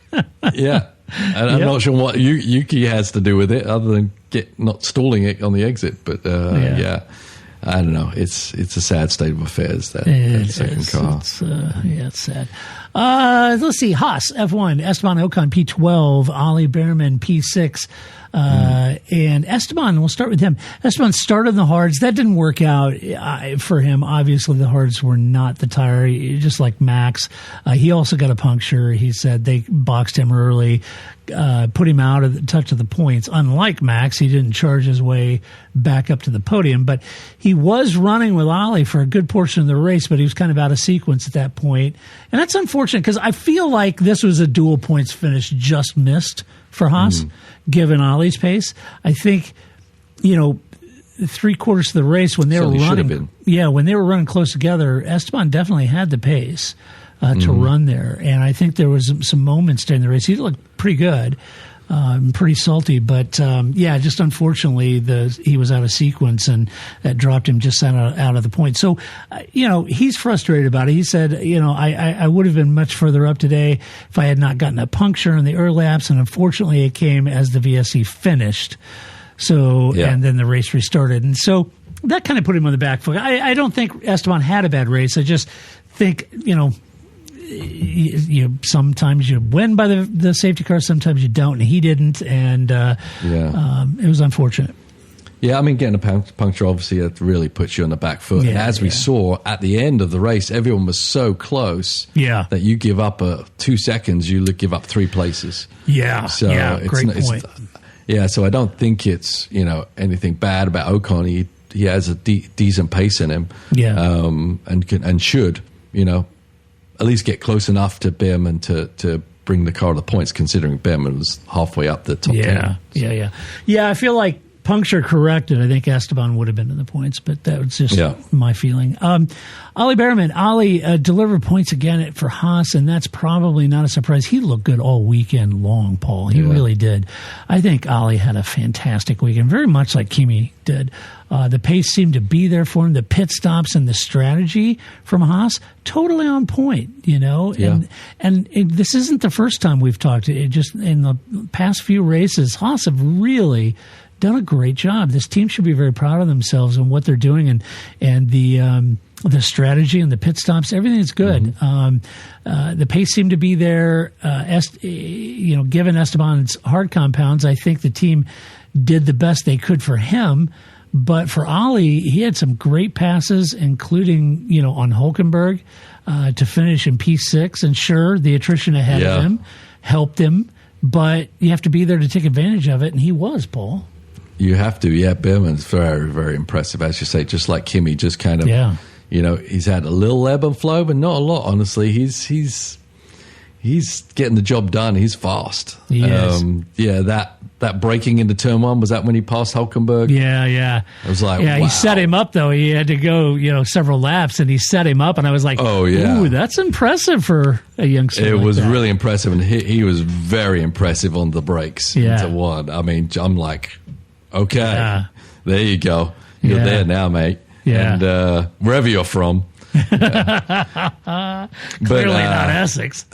S6: Yeah. And I'm not sure what Yuki has to do with it other than not stalling it on the exit. But, I don't know. It's a sad state of affairs, that second car.
S4: It's sad. Let's see. Haas, F1, Esteban Ocon, P12, Ollie Behrman, P6. And Esteban, we'll start with him. Esteban started in the hards. That didn't work out for him. Obviously, the hards were not the tire, just like Max. He also got a puncture. He said they boxed him early, put him out of the touch of the points. Unlike Max, he didn't charge his way back up to the podium, but he was running with Ollie for a good portion of the race, but he was kind of out of sequence at that point. And that's unfortunate because I feel like this was a dual points finish just missed for Haas, given Ollie's pace. I think, 3/4 of the race when they were running, when they were running close together, Esteban definitely had the pace to run there, and I think there was some moments during the race he looked pretty good, pretty salty, but just unfortunately he was out of sequence, and that dropped him just out of the point. So, he's frustrated about it. He said, I would have been much further up today if I had not gotten a puncture in the early laps, and unfortunately it came as the VSC finished. So, and then the race restarted, and so that kind of put him on the back foot. I don't think Esteban had a bad race. I just think, sometimes you win by the safety car, sometimes you don't, and he didn't, and it was unfortunate.
S6: Yeah, I mean, getting a puncture, obviously, it really puts you on the back foot. And as we saw at the end of the race, everyone was so close that you give up 2 seconds, you give up 3 places.
S4: Yeah,
S6: so
S4: great point.
S6: So I don't think it's, anything bad about Ocon. He has a decent pace in him. Yeah. And should, at least get close enough to Behrman to bring the car to the points, considering Behrman was halfway up the top 10. Yeah, I feel like puncture corrected, I think Esteban would have been in the points, but that was just my feeling. Ollie Behrman, delivered points again for Haas, and that's probably not a surprise. He looked good all weekend long, Paul. He really did. I think Ollie had a fantastic weekend, very much like Kimi did. The pace seemed to be there for him. The pit stops and the strategy from Haas, totally on point, And this isn't the first time we've talked. It just in the past few races, Haas have really done a great job. This team should be very proud of themselves and what they're doing, and the strategy and the pit stops. Everything is good. The pace seemed to be there. Given Esteban's hard compounds, I think the team did the best they could for him.
S4: But for Ollie, he had some great passes, including, on Hülkenberg to finish in P6. And sure, the attrition ahead of him helped him, but you have to be there to take advantage of it. And he was, Paul.
S6: You have to. Yeah, Behrman's very, very impressive. As you say, just like Kimi, just kind of, he's had a little ebb and flow, but not a lot, honestly. He's getting the job done. He's fast.
S4: He is.
S6: That braking into turn one, was that when he passed Hülkenberg?
S4: Yeah.
S6: I was like,
S4: wow. He set him up, though. He had to go, several laps, and he set him up, and I was like, ooh, that's impressive for a youngster.
S6: It
S4: like
S6: was
S4: that.
S6: really impressive, and he was very impressive on the brakes into one. I mean, I'm like, okay, there you go. You're there now, mate.
S4: Yeah.
S6: And wherever you're from.
S4: Clearly not Essex.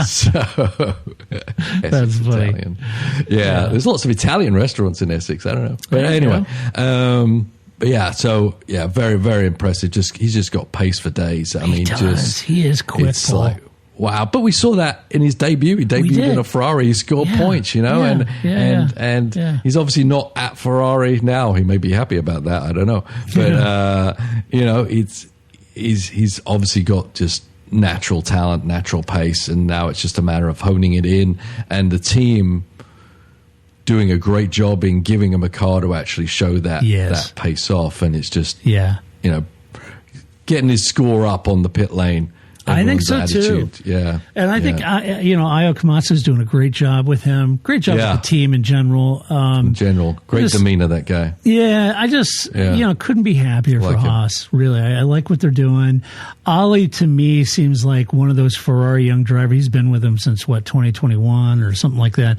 S6: So that's funny. Italian. Yeah, there's lots of Italian restaurants in Essex. I don't know, but anyway, very, very impressive. He's just got pace for days. I mean,
S4: he is quick.
S6: It's like wow. But we saw that in his debut. He debuted in a Ferrari. He scored points, and he's obviously not at Ferrari now. He may be happy about that. I don't know, but he's obviously got just natural talent, natural pace, and now it's just a matter of honing it in, and the team doing a great job in giving him a car to actually show that pace off, and it's just getting his score up on the pit lane.
S4: I think so too.
S6: Yeah,
S4: and I think Io Komatsu's doing a great job with him. Great job with the team in general.
S6: Great demeanor, that guy.
S4: Yeah, I just couldn't be happier for Haas. Really, I like what they're doing. Ollie, to me, seems like one of those Ferrari young drivers. He's been with them since 2021 or something like that.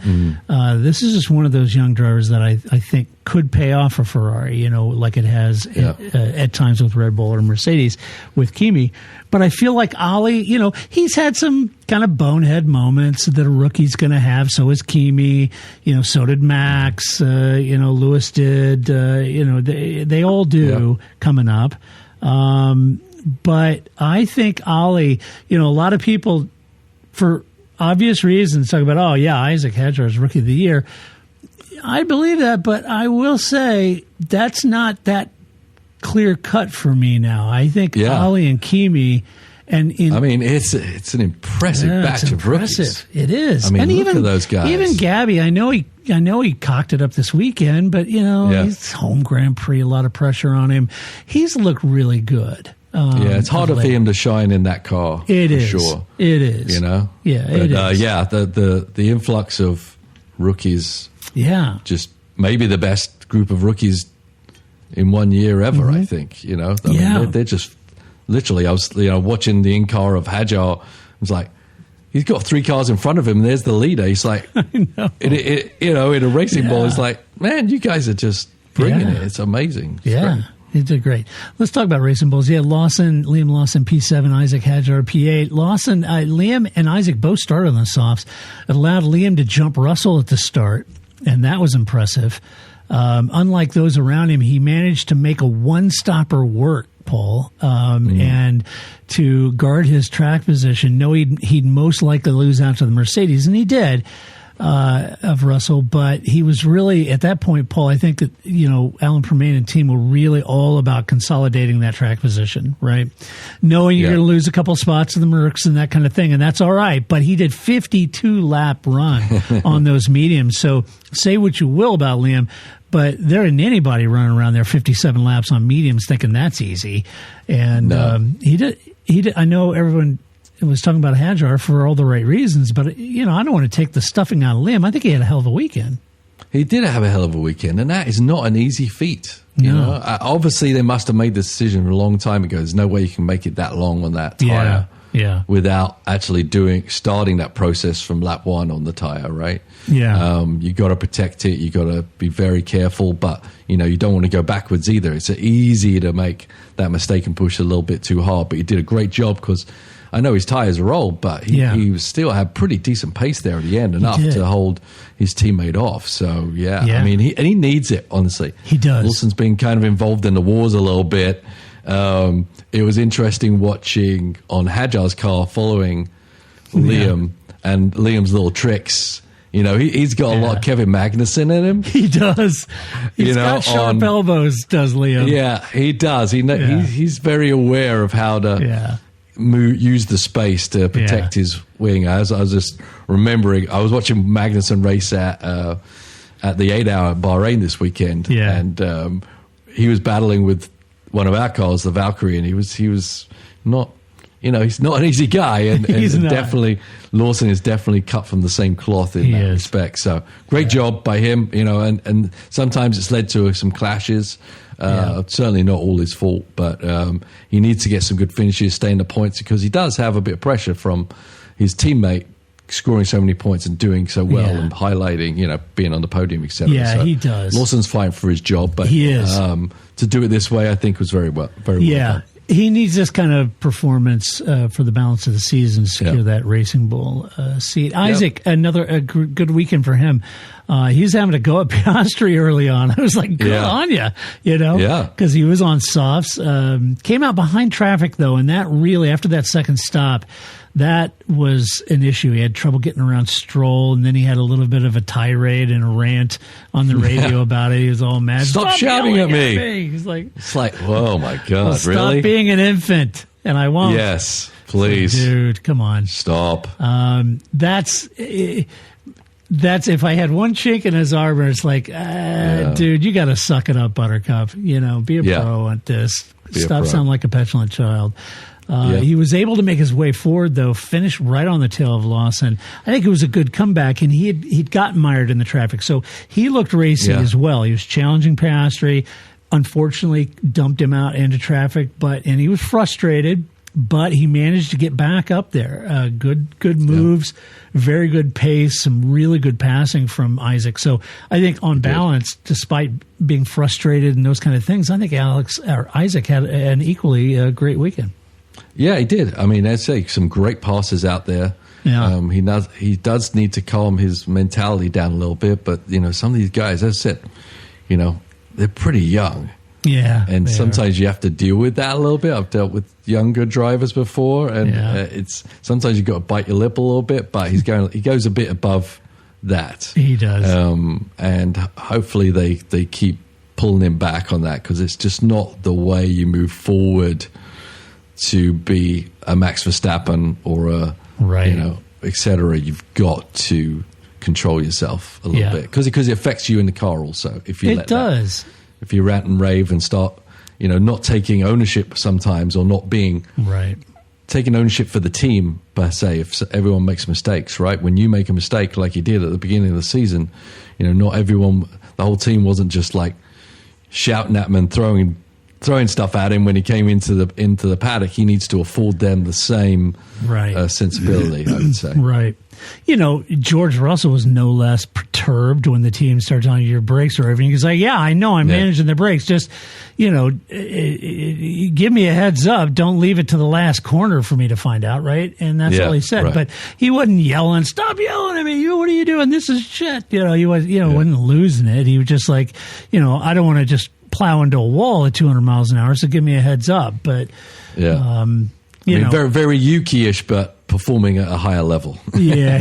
S4: This is just one of those young drivers that I think could pay off for Ferrari, like it has at times with Red Bull or Mercedes with Kimi. But I feel like Ollie, he's had some kind of bonehead moments that a rookie's going to have. So is Kimi, so did Max, Lewis did, they all do coming up. But I think Ollie, a lot of people, for obvious reasons, talk about, Isaac Hadjar is Rookie of the Year. I believe that, but I will say that's not that clear cut for me now. I think Ollie and Kimi,
S6: it's an impressive batch of rookies.
S4: It is.
S6: I mean,
S4: and
S6: look
S4: even,
S6: at those guys.
S4: Even Gabby, I know he cocked it up this weekend, but he's home Grand Prix, a lot of pressure on him. He's looked really good.
S6: It's harder for him to shine in that car.
S4: It is.
S6: Sure.
S4: It is. It is.
S6: The influx of rookies.
S4: Yeah.
S6: Just maybe the best group of rookies in 1 year ever, I think. I mean, they're just literally, I was watching the in-car of Hadjar. I was like, he's got 3 cars in front of him. There's the leader. He's like, in a racing ball, it's like, man, you guys are just bringing it. It's amazing. It's great.
S4: He did great. Let's talk about racing bulls. Yeah, Liam Lawson, P7, Isaac Hadjar, P8. Liam and Isaac both started on the softs. It allowed Liam to jump Russell at the start, and that was impressive. Unlike those around him, he managed to make a one-stopper work, Paul, and to guard his track position. No, he'd most likely lose out to the Mercedes, and he did. Of Russell, but he was really, at that point, Paul, I think that, Alan Permain and team were really all about consolidating that track position, right? Knowing you're going to lose a couple spots to the Mercs and that kind of thing, and that's all right, but he did 52-lap run on those mediums, so say what you will about Liam, but there isn't anybody running around there 57 laps on mediums thinking that's easy, and he did. I know everyone was talking about Hadjar for all the right reasons, but, I don't want to take the stuffing out of Liam. I think he had a hell of a weekend.
S6: He did have a hell of a weekend, and that is not an easy feat. Obviously, they must have made the decision a long time ago. There's no way you can make it that long on that tire without actually starting that process from lap 1 on the tire, right?
S4: Yeah.
S6: You got to protect it. You got to be very careful, but you don't want to go backwards either. It's easy to make that mistake and push a little bit too hard, but he did a great job because I know his tires are old, but he still had pretty decent pace there at the end, enough to hold his teammate off. So, I mean, he needs it, honestly.
S4: He does.
S6: Wilson's been kind of involved in the wars a little bit. It was interesting watching on Hadjar's car following Liam and Liam's little tricks. You know, he's got a lot of Kevin Magnussen in him.
S4: He does. He's got sharp elbows, does Liam?
S6: Yeah, he does. He's very aware of how to use the space to protect his wing. I was just remembering, I was watching Magnussen race at the 8-hour at Bahrain this weekend, and he was battling with one of our cars, the Valkyrie, and he was not. You know, he's not an easy guy, and definitely Lawson is definitely cut from the same cloth in that respect. So great job by him, you know, and sometimes it's led to some clashes. Certainly not all his fault, but he needs to get some good finishes, stay in the points, because he does have a bit of pressure from his teammate scoring so many points and doing so well and highlighting, you know, being on the podium, etc.
S4: Yeah, so
S6: he
S4: does.
S6: Lawson's fighting for his job, but
S4: he is.
S6: To do it this way, I think was very well done.
S4: He needs this kind of performance for the balance of the season to secure that Racing Bull seat. Isaac, another good weekend for him. He's having to go at Piastri early on. I was like, good on you, you know, because he was on softs. Came out behind traffic, though, and that really, after that second stop, that was an issue. He had trouble getting around Stroll, and then he had a little bit of a tirade and a rant on the radio about it. He was all mad.
S6: Stop shouting at me.
S4: He's like,
S6: it's like, oh my God,
S4: really? Stop being an infant, and I won't.
S6: Yes, please.
S4: So, dude, come on.
S6: Stop.
S4: That's if I had one chink in his armor, it's like, dude, you got to suck it up, Buttercup. You know, be a pro at this. Stop sounding like a petulant child. He was able to make his way forward, though, finished right on the tail of Lawson. I think it was a good comeback, and he'd gotten mired in the traffic. So he looked racy as well. He was challenging Piastri, unfortunately dumped him out into traffic, and he was frustrated, but he managed to get back up there. Good moves, very good pace, some really good passing from Isaac. So I think on balance, despite being frustrated and those kind of things, I think Isaac had an equally great weekend.
S6: Yeah, he did. I mean, I'd say some great passes out there. Yeah. He does need to calm his mentality down a little bit, but you know, some of these guys, as I said, you know, they're pretty young.
S4: Yeah,
S6: and sometimes you have to deal with that a little bit. I've dealt with younger drivers before, and it's sometimes you got to bite your lip a little bit. But he goes a bit above that.
S4: He does,
S6: and hopefully they keep pulling him back on that, because it's just not the way you move forward to be a Max Verstappen or a you know, etc. You've got to control yourself a little bit, because it affects you in the car also. If you if you rant and rave and start, you know, not taking ownership sometimes, or not being taking ownership for the team per se. If everyone makes mistakes, right? When you make a mistake like you did at the beginning of the season, you know, not everyone, the whole team wasn't just like shouting at him and throwing stuff at him when he came into the paddock. He needs to afford them the same sensibility, I would say.
S4: Right. You know, George Russell was no less perturbed when the team started telling you your brakes are everything. He's like, I know I'm managing the brakes. Just, you know, give me a heads up. Don't leave it to the last corner for me to find out, right? And that's all he said. Right. But he wasn't yelling, stop yelling at me. What are you doing? This is shit. You know, he was, wasn't losing it. He was just like, you know, I don't want to just plow into a wall at 200 miles an hour, so give me a heads up. But you know,
S6: very, very Yuki-ish, but performing at a higher level.
S4: Yeah.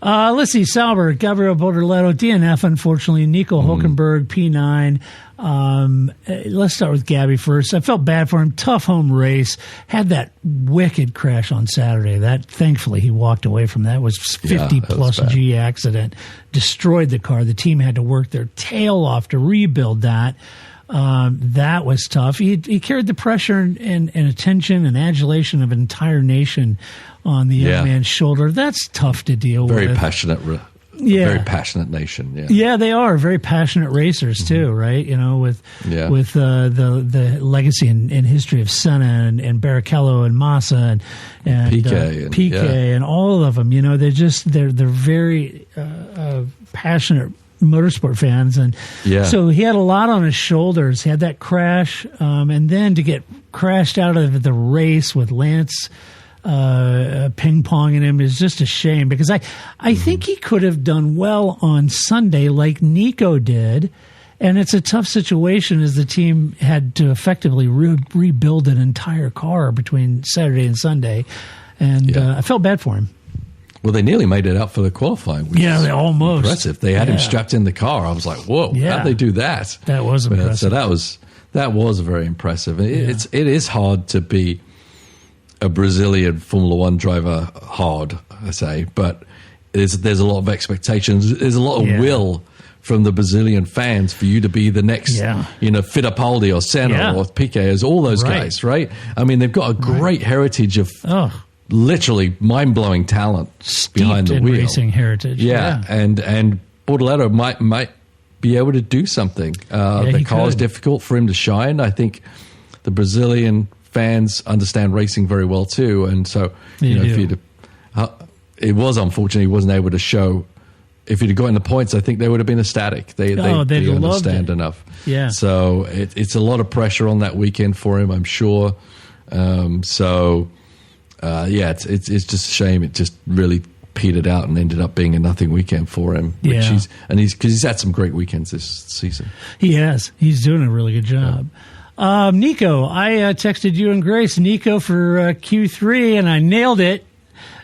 S4: Let's see, Sauber, Gabriel Bortoleto, DNF, unfortunately. Nico Hülkenberg, P9. Let's start with Gabby first. I felt bad for him. Tough home race. Had that wicked crash on Saturday. That, thankfully, he walked away from that. It was 50-plus G accident. Destroyed the car. The team had to work their tail off to rebuild that. That was tough. He carried the pressure and attention and adulation of an entire nation on the young man's shoulder. That's tough to deal with.
S6: Very passionate. Very passionate nation.
S4: Yeah, they are very passionate racers too, right? You know, with the legacy and history of Senna and Barrichello and Massa and Piquet and all of them. You know, they're very passionate motorsport fans, and so he had a lot on his shoulders. He had that crash, and then to get crashed out of the race with Lance ping-ponging him is just a shame, because I think he could have done well on Sunday like Nico did, and it's a tough situation as the team had to effectively rebuild an entire car between Saturday and Sunday, and I felt bad for him.
S6: Well, they nearly made it out for the qualifying. Which is
S4: they almost.
S6: impressive. They had him strapped in the car. I was like, whoa, how'd they do that?
S4: That was impressive.
S6: So that was very impressive. It is hard to be a Brazilian Formula One driver hard, I say, but there's a lot of expectations. There's a lot of will from the Brazilian fans for you to be the next, Fittipaldi or Senna or Piquet, all those guys, right? I mean, they've got a great heritage of literally mind-blowing talent behind the wheel.
S4: Racing heritage.
S6: And Bortoleto might be able to do something. The car is difficult for him to shine. I think the Brazilian fans understand racing very well too, and so it was unfortunate he wasn't able to show. If he'd have gotten the points, I think they would have been ecstatic. They understand enough. Yeah. So it's a lot of pressure on that weekend for him, I'm sure. It's just a shame. It just really petered out and ended up being a nothing weekend for him. Because he's had some great weekends this season.
S4: He has. He's doing a really good job. Nico, I texted you and Grace, Nico for Q3, and I nailed it.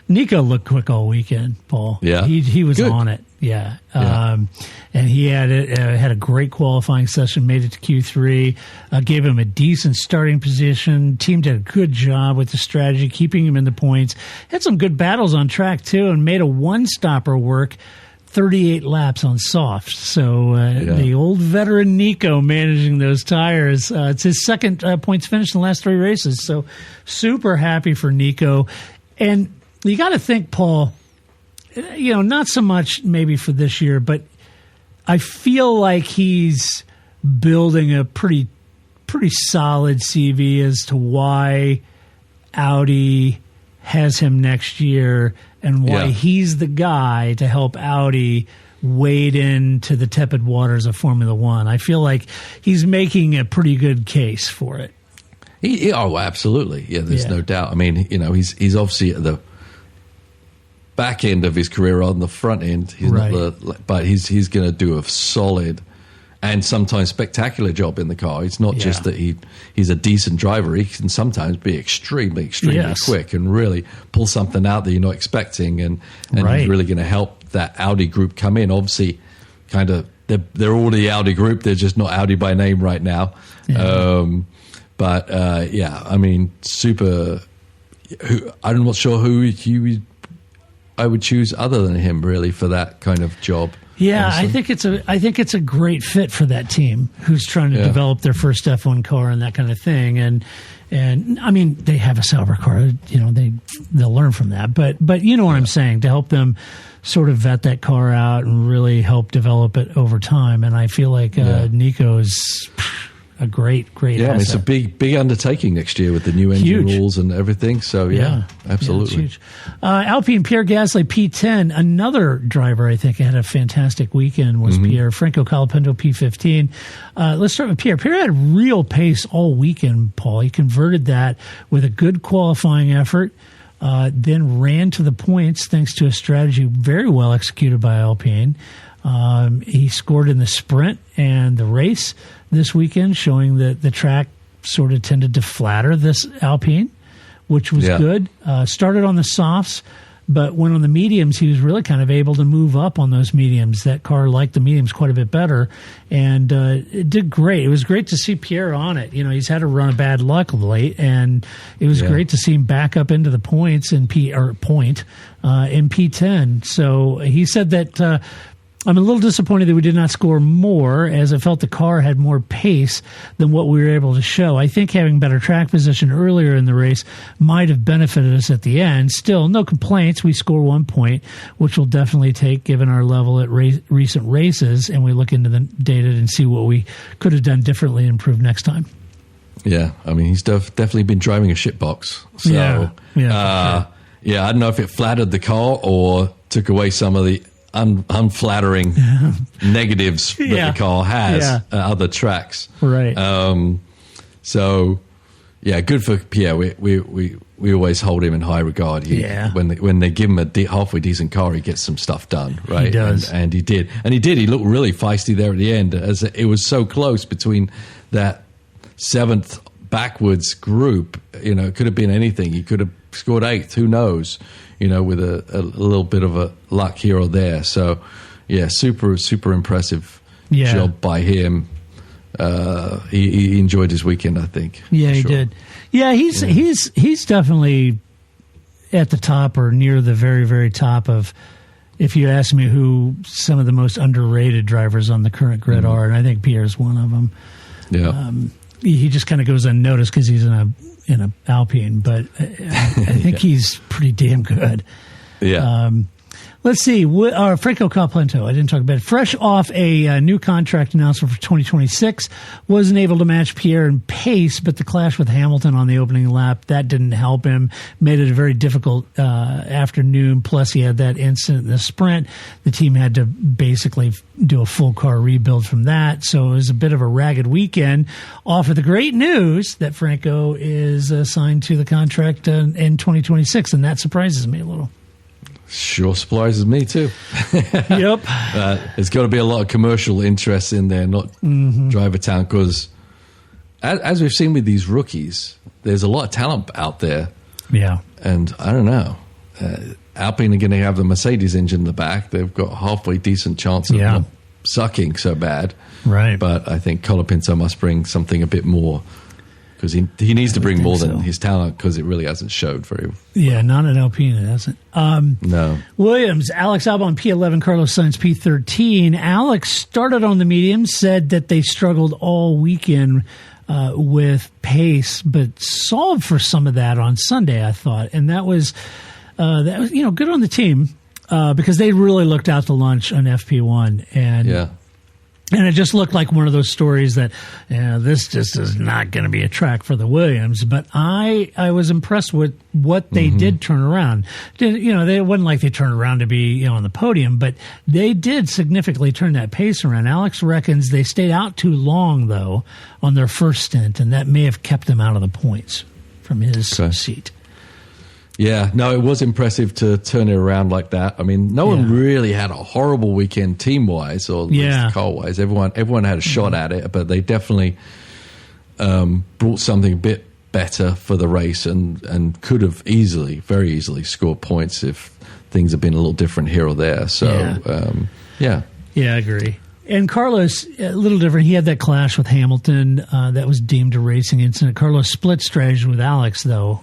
S4: Nico looked quick all weekend, Paul. Yeah. He was good. On it. Yeah. And he had a great qualifying session, made it to Q3, gave him a decent starting position. Team did a good job with the strategy, keeping him in the points. Had some good battles on track, too, and made a one-stopper work 38 laps on softs. So the old veteran Nico managing those tires. It's his second points finish in the last 3 races. So super happy for Nico. And you got to think, Paul, not so much maybe for this year, but I feel like he's building a pretty solid CV as to why Audi has him next year and why he's the guy to help Audi wade into the tepid waters of Formula One. I feel like he's making a pretty good case for it.
S6: Absolutely. Yeah, there's no doubt. I mean, he's obviously at the back end of his career. On the front end, he's but he's going to do a solid and sometimes spectacular job in the car. It's not just that he's a decent driver. He can sometimes be extremely quick and really pull something out that you're not expecting, and he's really going to help that Audi group come in. Obviously, kind of they're all the Audi group. They're just not Audi by name right now. I mean, super. I'm not sure who I would choose other than him, really, for that kind of job.
S4: Yeah,
S6: honestly.
S4: I think it's a great fit for that team who's trying to develop their first F1 car and that kind of thing. And I mean, they have a Sauber car, they'll learn from that. But you know what I'm saying, to help them sort of vet that car out and really help develop it over time. And I feel like Nico is a great asset.
S6: I mean, it's a big undertaking next year with the new engine rules and everything. So, absolutely.
S4: Huge. Alpine, Pierre Gasly, P10. Another driver, I think, had a fantastic weekend was Pierre. Franco Colapinto, P15. Let's start with Pierre. Pierre had real pace all weekend, Paul. He converted that with a good qualifying effort, then ran to the points thanks to a strategy very well executed by Alpine. He scored in the sprint and the race this weekend, showing that the track sort of tended to flatter this Alpine, which was good. Started on the softs, but when on the mediums, he was really kind of able to move up on those mediums. That car liked the mediums quite a bit better, and it did great. It was great to see Pierre on it. He's had a run of bad luck of late, and it was great to see him back up into the points in P10. So he said that I'm a little disappointed that we did not score more, as I felt the car had more pace than what we were able to show. I think having better track position earlier in the race might have benefited us at the end. Still, no complaints. We score 1 point, which we'll definitely take given our level at recent races, and we look into the data and see what we could have done differently and improve next time.
S6: Yeah, I mean, he's definitely been driving a shitbox. So, I don't know if it flattered the car or took away some of the unflattering negatives that the car has at other tracks.
S4: Right.
S6: Good for Pierre. We always hold him in high regard. When they give him a halfway decent car, he gets some stuff done. Right.
S4: He does.
S6: And he did. He looked really feisty there at the end, as it was so close between that 7th backwards group, it could have been anything. He could have scored 8th, who knows, with a little bit of a luck here or there. So, yeah, super, super impressive job by him. He enjoyed his weekend, I think.
S4: Yeah, he did. Yeah, he's definitely at the top or near the very, very top of, if you ask me who some of the most underrated drivers on the current grid are, and I think Pierre's one of them.
S6: Yeah.
S4: He just kind of goes unnoticed because he's in a Alpine, but I think he's pretty damn good.
S6: Yeah.
S4: Let's see. Franco Colapinto, I didn't talk about it. Fresh off a new contract announcement for 2026, wasn't able to match Pierre in pace, but the clash with Hamilton on the opening lap, that didn't help him. Made it a very difficult afternoon. Plus, he had that incident in the sprint. The team had to basically do a full car rebuild from that. So it was a bit of a ragged weekend. Off of the great news that Franco is signed to the contract in 2026, and that surprises me a little.
S6: Sure surprises me too.
S4: Yep.
S6: There's got to be a lot of commercial interest in there, not driver talent, because as we've seen with these rookies, there's a lot of talent out there.
S4: Yeah.
S6: And I don't know. Alpine are going to have the Mercedes engine in the back. They've got halfway decent chance of not sucking so bad.
S4: Right.
S6: But I think Colapinto must bring something a bit more, because he needs to bring more than his talent, because it really hasn't showed very well.
S4: Yeah, not an Alpine, it hasn't.
S6: No.
S4: Williams, Alex Albon P11, Carlos Sainz P13. Alex started on the mediums, said that they struggled all weekend with pace, but solved for some of that on Sunday, I thought. And that was good on the team, because they really looked out to lunch on FP1. And it just looked like one of those stories that this just is not going to be a track for the Williams. But I was impressed with what they did turn around. It wasn't like they turned around to be on the podium, but they did significantly turn that pace around. Alex reckons they stayed out too long, though, on their first stint, and that may have kept them out of the points from his seat.
S6: Yeah, no, it was impressive to turn it around like that. I mean, no one really had a horrible weekend team-wise, or at least car-wise. Everyone had a shot at it, but they definitely brought something a bit better for the race and could have very easily scored points if things had been a little different here or there. So,
S4: Yeah, I agree. And Carlos, a little different. He had that clash with Hamilton that was deemed a racing incident. Carlos split strategy with Alex, though.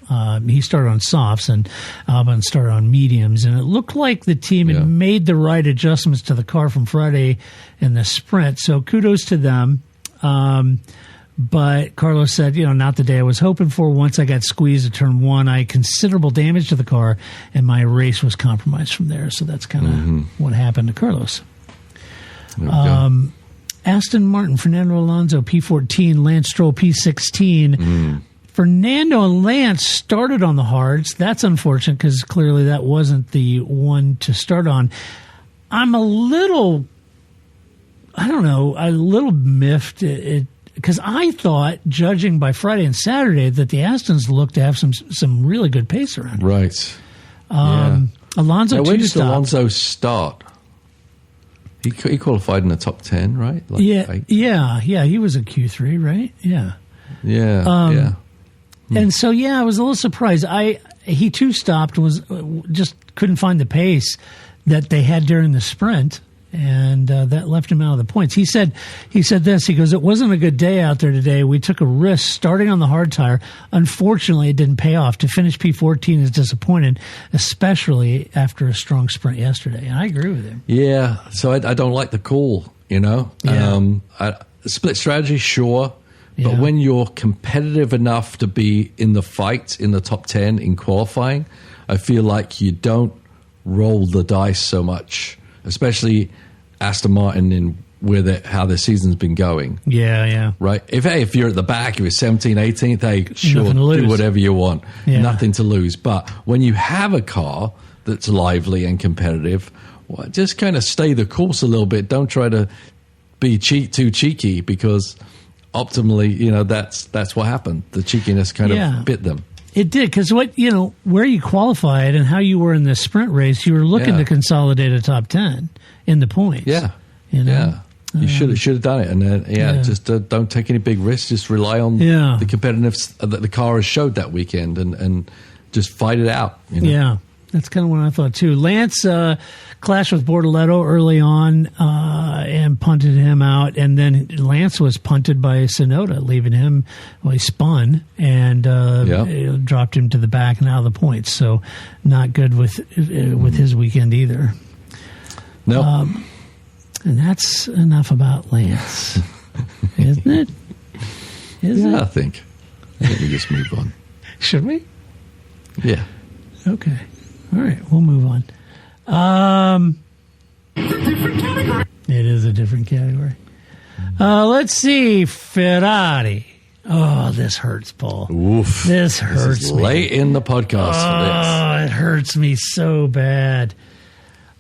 S4: He started on softs, and Albon started on mediums. And it looked like the team had made the right adjustments to the car from Friday in the sprint. So kudos to them. But Carlos said, not the day I was hoping for. Once I got squeezed at turn 1, I had considerable damage to the car, and my race was compromised from there. So that's kind of what happened to Carlos. Aston Martin, Fernando Alonso P14, Lance Stroll P16. Fernando and Lance started on the hards. That's unfortunate, because clearly that wasn't the one to start on. I'm a little miffed, because I thought, judging by Friday and Saturday, that the Astons looked to have some really good pace around.
S6: Right.
S4: Alonso,
S6: now, where did Alonso start? He qualified in the top 10, right? He was a Q3, right? Yeah.
S4: And so, I was a little surprised. He too stopped, just couldn't find the pace that they had during the sprint, and that left him out of the points. He said this. He goes, "It wasn't a good day out there today. We took a risk starting on the hard tire. Unfortunately, it didn't pay off. To finish P14 is disappointed, especially after a strong sprint yesterday." And I agree with him.
S6: Yeah, so I don't like the call, split strategy, sure. But when you're competitive enough to be in the fight in the top 10 in qualifying, I feel like you don't roll the dice so much, especially Aston Martin in how the season's been going.
S4: Yeah.
S6: Right? If you're at the back, if you're 17th, 18th, hey, sure, do whatever you want. Yeah. Nothing to lose. But when you have a car that's lively and competitive, just kind of stay the course a little bit. Don't try to be too cheeky, because optimally, that's what happened. The cheekiness kind of bit them.
S4: It did, because where you qualified and how you were in the sprint race, you were looking to consolidate a top 10 in the points.
S6: Yeah. You should have done it, and just don't take any big risks. Just rely on the competitiveness that the car has showed that weekend, and just fight it out. You know?
S4: Yeah, that's kind of what I thought too. Lance clashed with Bortoletto early on and punted him out, and then Lance was punted by Tsunoda, leaving him. Well, he spun and it dropped him to the back and out of the points. So not good with his weekend either.
S6: No.
S4: And that's enough about Lance, isn't it?
S6: I think we just move on.
S4: Should we?
S6: Yeah.
S4: Okay. All right. We'll move on. It is a different category. Let's see. Ferrari. Oh, this hurts, Paul.
S6: Oof.
S4: This hurts
S6: this is
S4: me.
S6: Late in the podcast for this.
S4: Oh, it hurts me so bad.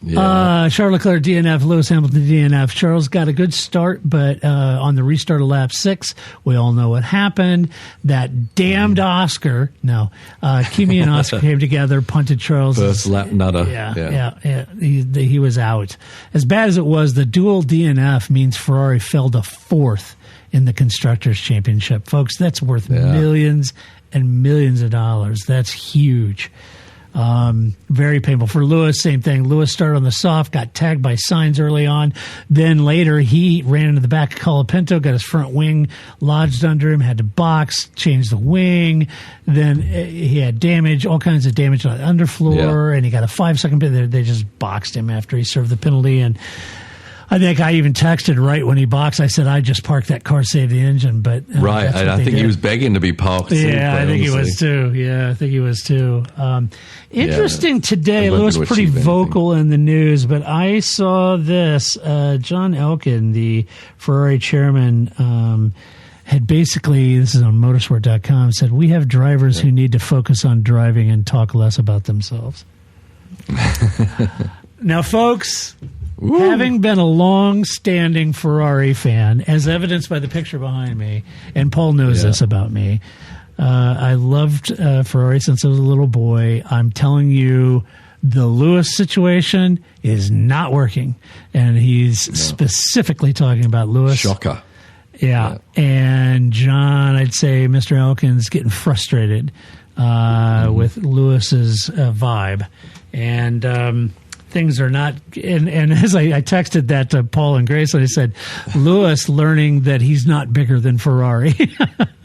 S6: Yeah.
S4: Charles Leclerc DNF, Lewis Hamilton DNF. Charles got a good start, but on the restart of lap 6, we all know what happened. That damned Oscar. No, Kimi and Oscar came together, punted Charles.
S6: First lap nutter.
S4: Yeah. He was out. As bad as it was, the dual DNF means Ferrari fell to 4th in the Constructors' Championship. Folks, that's worth millions and millions of dollars. That's huge. Very painful for Lewis. Same thing. Lewis started on the soft, got tagged by Sainz early on. Then later he ran into the back of Colapinto, got his front wing lodged under him, had to box, change the wing. Then he had damage, all kinds of damage on the underfloor, and he got a 5-second penalty. They just boxed him after he served the penalty. And I think I even texted right when he boxed. I said, I just parked that car, saved the engine. But
S6: right, I think he was begging to be parked.
S4: Yeah, I think he was too. Interesting today. Lewis pretty vocal in the news, but I saw this. John Elkin, the Ferrari chairman, had basically, this is on motorsport.com, said, we have drivers who need to focus on driving and talk less about themselves. Now, folks... Ooh. Having been a long-standing Ferrari fan, as evidenced by the picture behind me, and Paul knows this about me, I loved Ferrari since I was a little boy. I'm telling you, the Lewis situation is not working. And he's specifically talking about Lewis.
S6: Shocker.
S4: Yeah. And John, I'd say Mr. Elkin's getting frustrated with Lewis's vibe. And... things are not, and as I texted that to Paul and Grace, I said, Lewis learning that he's not bigger than Ferrari.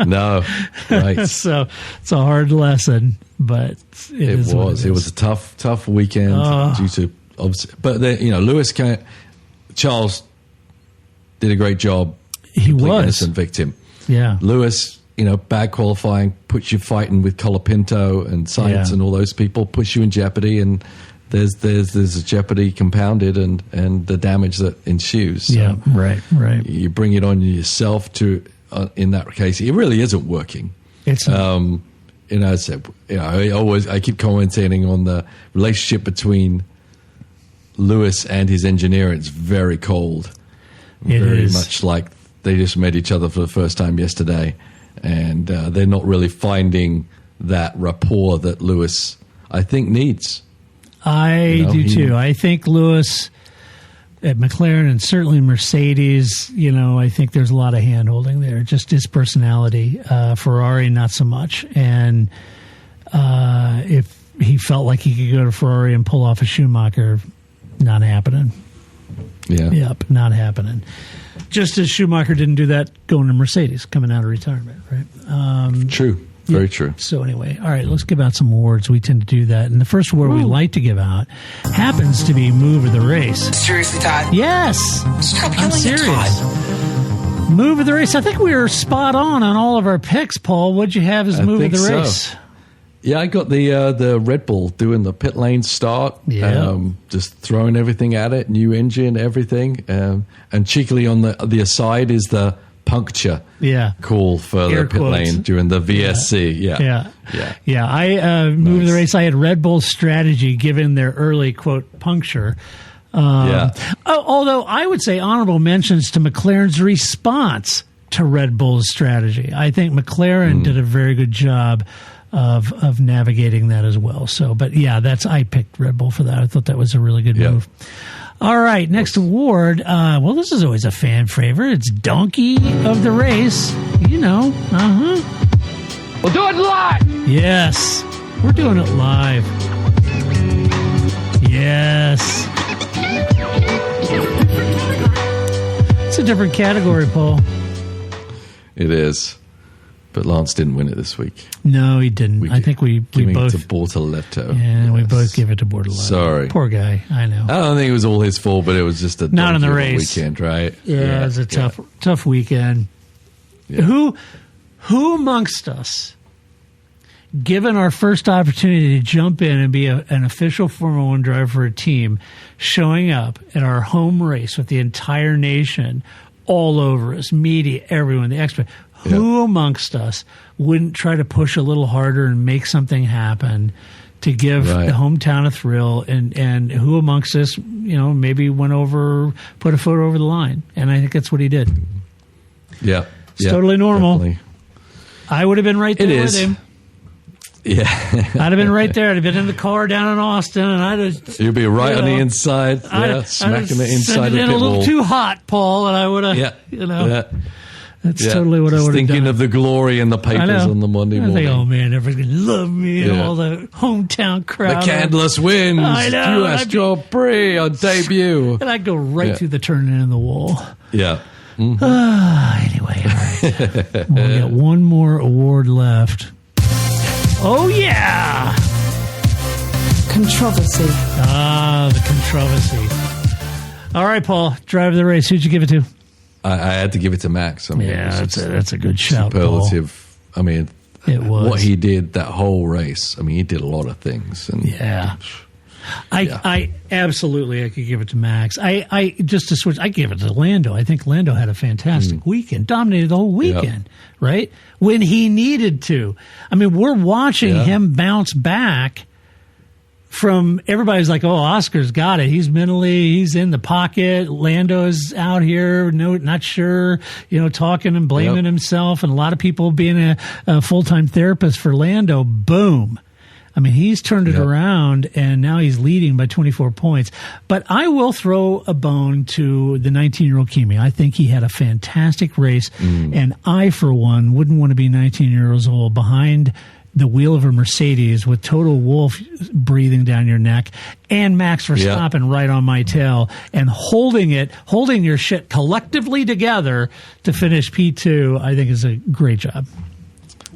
S6: No, right.
S4: So it's a hard lesson, but it was.
S6: It was a tough weekend due to, obviously, but Lewis Charles did a great job.
S4: He was
S6: innocent victim.
S4: Yeah,
S6: Lewis, bad qualifying, puts you fighting with Colapinto and Sainz and all those people, puts you in jeopardy, and there's a jeopardy compounded and the damage that ensues. So
S4: yeah, right.
S6: You bring it on yourself to in that case, it really isn't working.
S4: It's
S6: I said, I keep commenting on the relationship between Lewis and his engineer. It's very cold, very much like they just met each other for the first time yesterday, and they're not really finding that rapport that Lewis, I think, needs.
S4: I do too. I think Lewis at McLaren and certainly Mercedes, I think there's a lot of hand-holding there. Just his personality. Ferrari, not so much. And if he felt like he could go to Ferrari and pull off a Schumacher, not happening.
S6: Yeah.
S4: Yep, not happening. Just as Schumacher didn't do that going to Mercedes, coming out of retirement, right?
S6: True. Very true.
S4: So anyway, all right, let's give out some awards. We tend to do that. And the first award we like to give out happens to be Move of the Race.
S1: Seriously, Todd?
S4: Yes.
S1: Stop
S4: I'm
S1: yelling
S4: serious.
S1: at Todd.
S4: Move of the Race. I think we were spot on all of our picks, Paul. What'd you have as Move of the Race? So.
S6: Yeah, I got the Red Bull doing the pit lane start.
S4: Yeah.
S6: Just throwing everything at it, new engine, everything. And cheekily on the aside is the puncture call for
S4: Air
S6: the pit
S4: quotes.
S6: lane during the VSC. Yeah.
S4: I moved the race. I had Red Bull's strategy given their early quote puncture. Although I would say honorable mentions to McLaren's response to Red Bull's strategy. I think McLaren did a very good job of navigating that as well. So, but yeah, I picked Red Bull for that. I thought that was a really good move. All right, next award. Well, this is always a fan favorite. It's Donkey of the Race. You know,
S3: We'll do it live.
S4: Yes, we're doing it live. Yes. It's a different category, Paul.
S6: It is. But Lance didn't win it this week.
S4: No, he didn't. I think we both...
S6: to Bortoletto.
S4: Yeah, we both give it to Bortoletto.
S6: Sorry.
S4: Poor guy, I know.
S6: I don't think it was all his fault, but it was just a
S4: not in the race
S6: weekend, right?
S4: Yeah, it was a tough weekend. Yeah. Who amongst us, given our first opportunity to jump in and be an official Formula One driver for a team, showing up at our home race with the entire nation all over us, media, everyone, the expert, who amongst us wouldn't try to push a little harder and make something happen to give the hometown a thrill? And who amongst us, maybe went over, put a foot over the line? And I think that's what he did.
S6: Yeah.
S4: It's totally normal.
S6: Definitely.
S4: I would have been right there with him.
S6: Yeah.
S4: I'd have been right there. I'd have been in the car down in Austin, and I'd have...
S6: You'd be right on the inside, smacking the inside of the pit
S4: a little
S6: wall.
S4: too hot, Paul, and I would have, That's totally what I would have done.
S6: Thinking of the glory in the papers on the Monday morning.
S4: I think, oh man, everybody's going to love me and all the hometown crowd.
S6: The Candless wins.
S4: I know.
S6: US Grand Prix on debut.
S4: And I'd go right through the turn in the wall.
S6: Yeah.
S4: Mm-hmm. Anyway, all right. We got one more award left. Oh, yeah.
S9: Controversy.
S4: The controversy. All right, Paul, driver of the race. Who'd you give it to?
S6: I had to give it to Max. I mean,
S4: that's a good shout,
S6: superlative. Paul. I mean,
S4: it was
S6: what he did that whole race. I mean, he did a lot of things. And
S4: I absolutely I could give it to Max. I just to switch, I gave it to Lando. I think Lando had a fantastic weekend, dominated the whole weekend, right? When he needed to. I mean, we're watching him bounce back from everybody's like, oh, Oscar's got it. He's he's in the pocket. Lando's out here, not sure, talking and blaming himself. And a lot of people being a full-time therapist for Lando. Boom. I mean, he's turned it around, and now he's leading by 24 points. But I will throw a bone to the 19-year-old Kimi. I think he had a fantastic race, and I, for one, wouldn't want to be 19 years old behind the wheel of a Mercedes with total wolf breathing down your neck and Max Verstappen right on my tail and holding your shit collectively together to finish P2, I think is a great job.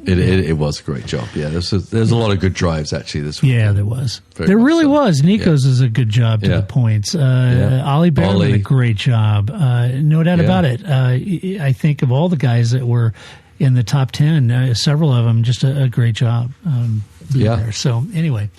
S6: It was a great job. Yeah, there's a lot of good drives actually this week.
S4: Yeah, there was. There really was. Nico's is a good job to the points. Ollie Behrman did a great job. No doubt about it. I think of all the guys that were in the top 10, several of them just a great job. There. So anyway,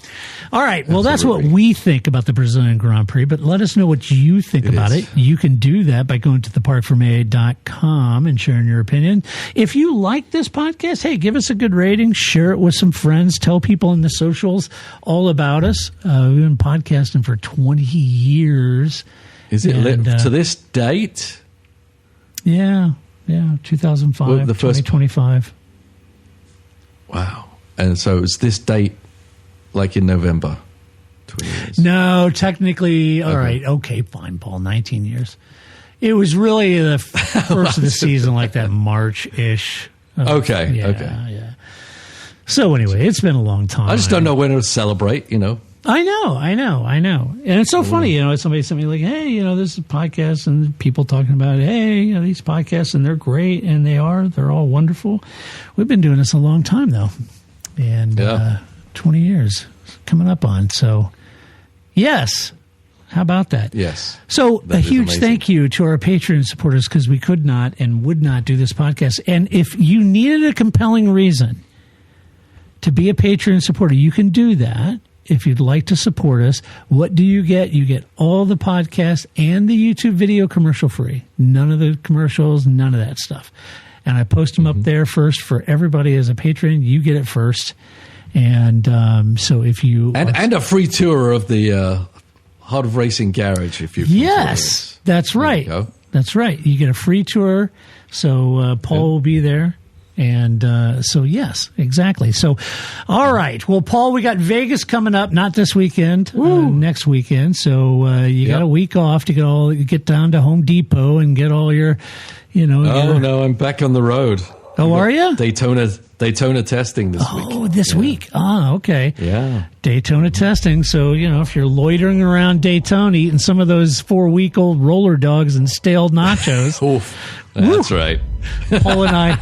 S4: all right. Well, that's what we think about the Brazilian Grand Prix, but let us know what you think about it. You can do that by going to theparkforme.com and sharing your opinion. If you like this podcast, hey, give us a good rating, share it with some friends, tell people in the socials all about us. We've been podcasting for 20 years.
S6: Is it to this date?
S4: Yeah, 2005, 2025.
S6: Wow. And so it's this date, like in November, 20 years?
S4: No, technically, all right, okay, fine, Paul, 19 years. It was really the first of the season, like that March-ish.
S6: Okay.
S4: Yeah. So anyway, it's been a long time.
S6: I just don't know when to celebrate,
S4: I know. And it's so funny, somebody sent me like, hey, this is a podcast and people talking about, hey, these podcasts and they're great and they're all wonderful. We've been doing this a long time though. And 20 years coming up on. So, yes. How about that?
S6: Yes.
S4: So, a huge thank you to our Patreon supporters because we could not and would not do this podcast. And if you needed a compelling reason to be a Patreon supporter, you can do that. If you'd like to support us, what do you get? You get all the podcasts and the YouTube video commercial free. None of the commercials, none of that stuff. And I post them up there first for everybody as a patron. You get it first. And so if you...
S6: And a free tour of the Heart of Racing Garage if you...
S4: Yes, that's right. That's right. You get a free tour. So Paul will be there. And so, yes, exactly. So, all right. Well, Paul, we got Vegas coming up, not this weekend, next weekend. So you got a week off to get down to Home Depot and get all your,
S6: no, I'm back on the road.
S4: Oh, are you?
S6: Daytona testing this week.
S4: Oh, this week. Oh, okay.
S6: Yeah.
S4: Daytona testing. So, if you're loitering around Daytona eating some of those 4-week-old roller dogs and stale nachos.
S6: That's right.
S4: Paul and I,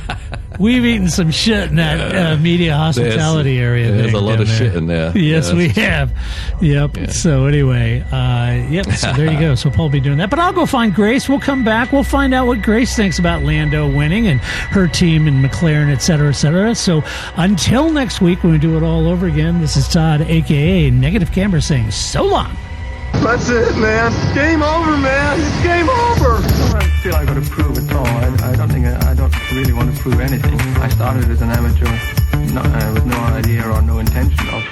S4: we've eaten some shit in that media hospitality area.
S6: There's a lot of shit in there.
S4: Yes, we have. Yep. Yeah. So anyway, so there you go. So Paul will be doing that. But I'll go find Grace. We'll come back. We'll find out what Grace thinks about Lando winning and her team and McLaren, et cetera, et cetera. So until next week when we do it all over again, this is Todd, a.k.a. Negative Camera, saying so long.
S9: That's it, man. Game over, man. It's game over. I don't feel I got to prove at all. I don't really want to prove anything. I started as an amateur with no idea or no intention of